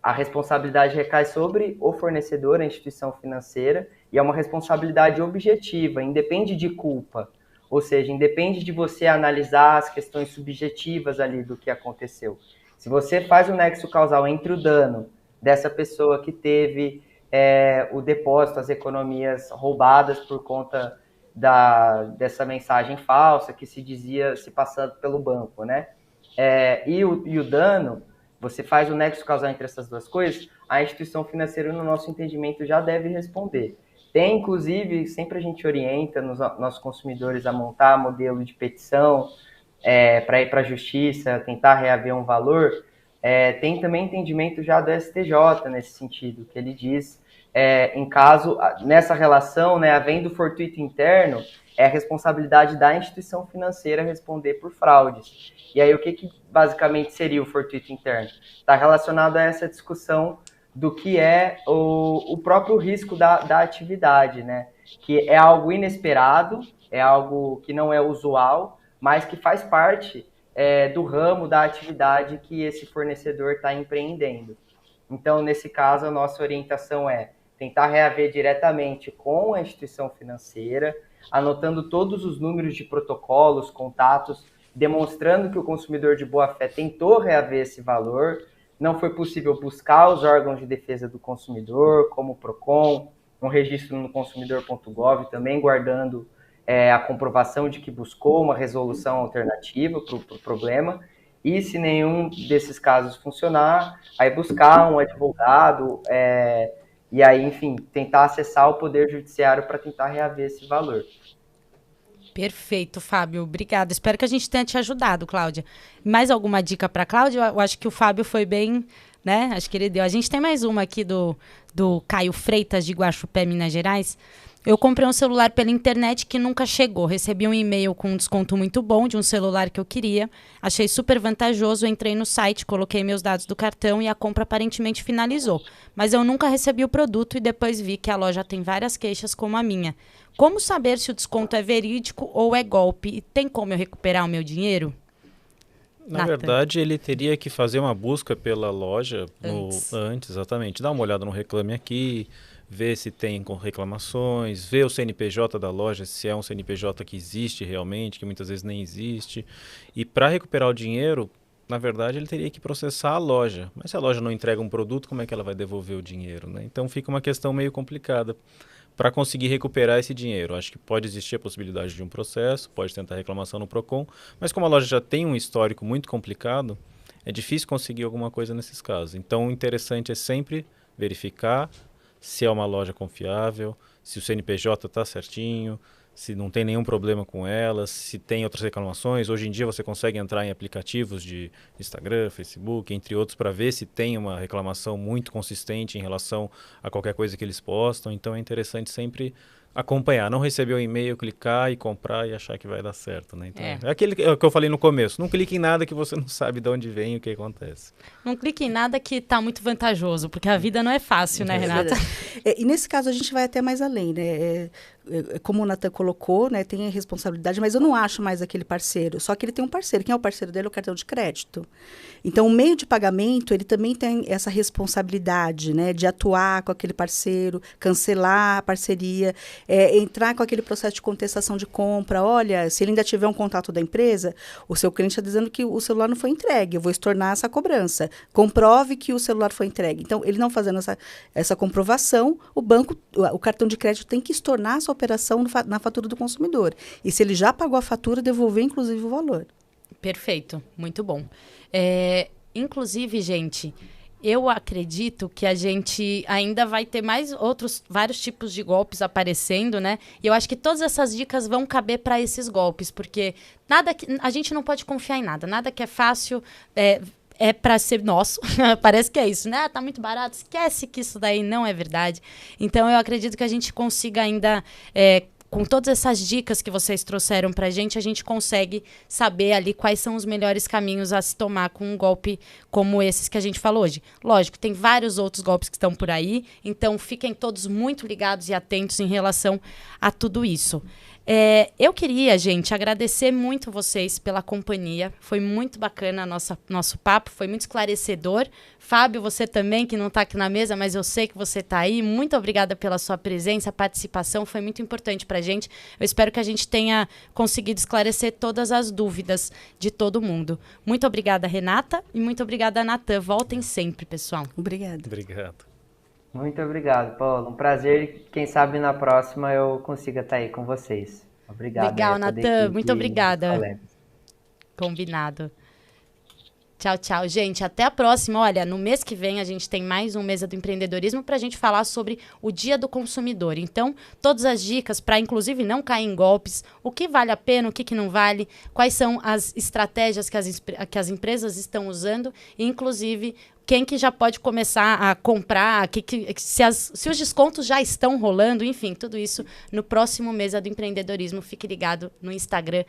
a responsabilidade recai sobre o fornecedor, a instituição financeira, e é uma responsabilidade objetiva, independe de culpa. Ou seja, independe de você analisar as questões subjetivas ali do que aconteceu. Se você faz um nexo causal entre o dano dessa pessoa que teve o depósito, as economias roubadas por conta dessa mensagem falsa que se dizia se passando pelo banco, né? E o dano, você faz o nexo causal entre essas duas coisas, a instituição financeira, no nosso entendimento, já deve responder. Tem, inclusive, sempre a gente orienta nossos consumidores a montar modelo de petição para ir para a justiça, tentar reaver um valor. Tem também entendimento já do STJ nesse sentido, que ele diz, nessa relação, né, havendo fortuito interno, é a responsabilidade da instituição financeira responder por fraudes. E aí, o que basicamente seria o fortuito interno? Está relacionado a essa discussão do que é o próprio risco da atividade, né? Que é algo inesperado, é algo que não é usual, mas que faz parte do ramo da atividade que esse fornecedor está empreendendo. Então, nesse caso, a nossa orientação é tentar reaver diretamente com a instituição financeira, anotando todos os números de protocolos, contatos, demonstrando que o consumidor de boa-fé tentou reaver esse valor, não foi possível buscar os órgãos de defesa do consumidor, como o PROCON, um registro no consumidor.gov, também guardando a comprovação de que buscou uma resolução alternativa para o problema, e se nenhum desses casos funcionar, aí buscar um advogado, e aí, enfim, tentar acessar o Poder Judiciário para tentar reaver esse valor. Perfeito, Fábio. Obrigada. Espero que a gente tenha te ajudado, Cláudia. Mais alguma dica para a Cláudia? Eu acho que o Fábio foi bem, né? Acho que ele deu. A gente tem mais uma aqui do Caio Freitas, de Guaxupé, Minas Gerais. Eu comprei um celular pela internet que nunca chegou. Recebi um e-mail com um desconto muito bom de um celular que eu queria. Achei super vantajoso. Entrei no site, coloquei meus dados do cartão e a compra aparentemente finalizou. Mas eu nunca recebi o produto e depois vi que a loja tem várias queixas como a minha. Como saber se o desconto é verídico ou é golpe? E tem como eu recuperar o meu dinheiro? Na verdade, ele teria que fazer uma busca pela loja antes, exatamente. Dar uma olhada no Reclame Aqui, ver se tem reclamações, ver o CNPJ da loja, se é um CNPJ que existe realmente, que muitas vezes nem existe. E para recuperar o dinheiro, na verdade, ele teria que processar a loja. Mas se a loja não entrega um produto, como é que ela vai devolver o dinheiro, né? Então fica uma questão meio complicada para conseguir recuperar esse dinheiro. Acho que pode existir a possibilidade de um processo, pode tentar reclamação no PROCON, mas como a loja já tem um histórico muito complicado, é difícil conseguir alguma coisa nesses casos. Então o interessante é sempre verificar se é uma loja confiável, se o CNPJ está certinho, se não tem nenhum problema com elas, se tem outras reclamações. Hoje em dia você consegue entrar em aplicativos de Instagram, Facebook, entre outros, para ver se tem uma reclamação muito consistente em relação a qualquer coisa que eles postam. Então é interessante sempre acompanhar, não receber o e-mail, clicar e comprar e achar que vai dar certo, né? Então, é aquele que eu falei no começo, não clique em nada que você não sabe de onde vem e o que acontece. Não clique em nada que está muito vantajoso, porque a vida não é fácil, né, Renata? E nesse caso a gente vai até mais além, né? Como o Natan colocou, né, tem a responsabilidade, mas eu não acho mais aquele parceiro, só que ele tem um parceiro. Quem é o parceiro dele? É o cartão de crédito. Então, o meio de pagamento, ele também tem essa responsabilidade, né, de atuar com aquele parceiro, cancelar a parceria, entrar com aquele processo de contestação de compra. Olha, se ele ainda tiver um contato da empresa, o seu cliente está dizendo que o celular não foi entregue, eu vou estornar essa cobrança. Comprove que o celular foi entregue. Então, ele não fazendo essa comprovação, o cartão de crédito tem que estornar essa operação na fatura do consumidor. E se ele já pagou a fatura, devolver, inclusive, o valor. Perfeito, muito bom. Inclusive, gente, eu acredito que a gente ainda vai ter vários tipos de golpes aparecendo, né? E eu acho que todas essas dicas vão caber para esses golpes, porque a gente não pode confiar em nada que é fácil é para ser nosso. Parece que é isso, né? Tá muito barato, esquece que isso daí não é verdade. Então, eu acredito que a gente consiga ainda, com todas essas dicas que vocês trouxeram pra gente, a gente consegue saber ali quais são os melhores caminhos a se tomar com um golpe como esses que a gente falou hoje. Lógico, tem vários outros golpes que estão por aí, então fiquem todos muito ligados e atentos em relação a tudo isso. Eu queria, gente, agradecer muito vocês pela companhia. Foi muito bacana nosso papo, foi muito esclarecedor. Fábio, você também, que não está aqui na mesa, mas eu sei que você está aí. Muito obrigada pela sua presença, participação, foi muito importante para a gente. Eu espero que a gente tenha conseguido esclarecer todas as dúvidas de todo mundo. Muito obrigada, Renata, e muito obrigada, Natan. Voltem sempre, pessoal. Obrigada. Obrigado. Muito obrigado, Paulo. Um prazer. Quem sabe na próxima eu consiga estar aí com vocês. Obrigado. Legal, aí a toda a Natan. equipe Muito e obrigada. colegas. Combinado. Tchau, tchau. Gente, até a próxima. Olha, no mês que vem a gente tem mais um Mesa do Empreendedorismo para a gente falar sobre o Dia do Consumidor. Então, todas as dicas para, inclusive, não cair em golpes, o que vale a pena, o que não vale, quais são as estratégias que as empresas estão usando e, inclusive, quem que já pode começar a comprar, se os descontos já estão rolando, enfim, tudo isso no próximo Mesa do Empreendedorismo. Fique ligado no Instagram,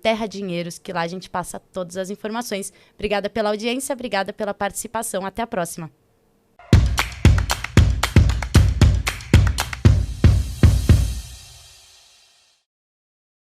@terradinheiros, que lá a gente passa todas as informações. Obrigada pela audiência, obrigada pela participação. Até a próxima.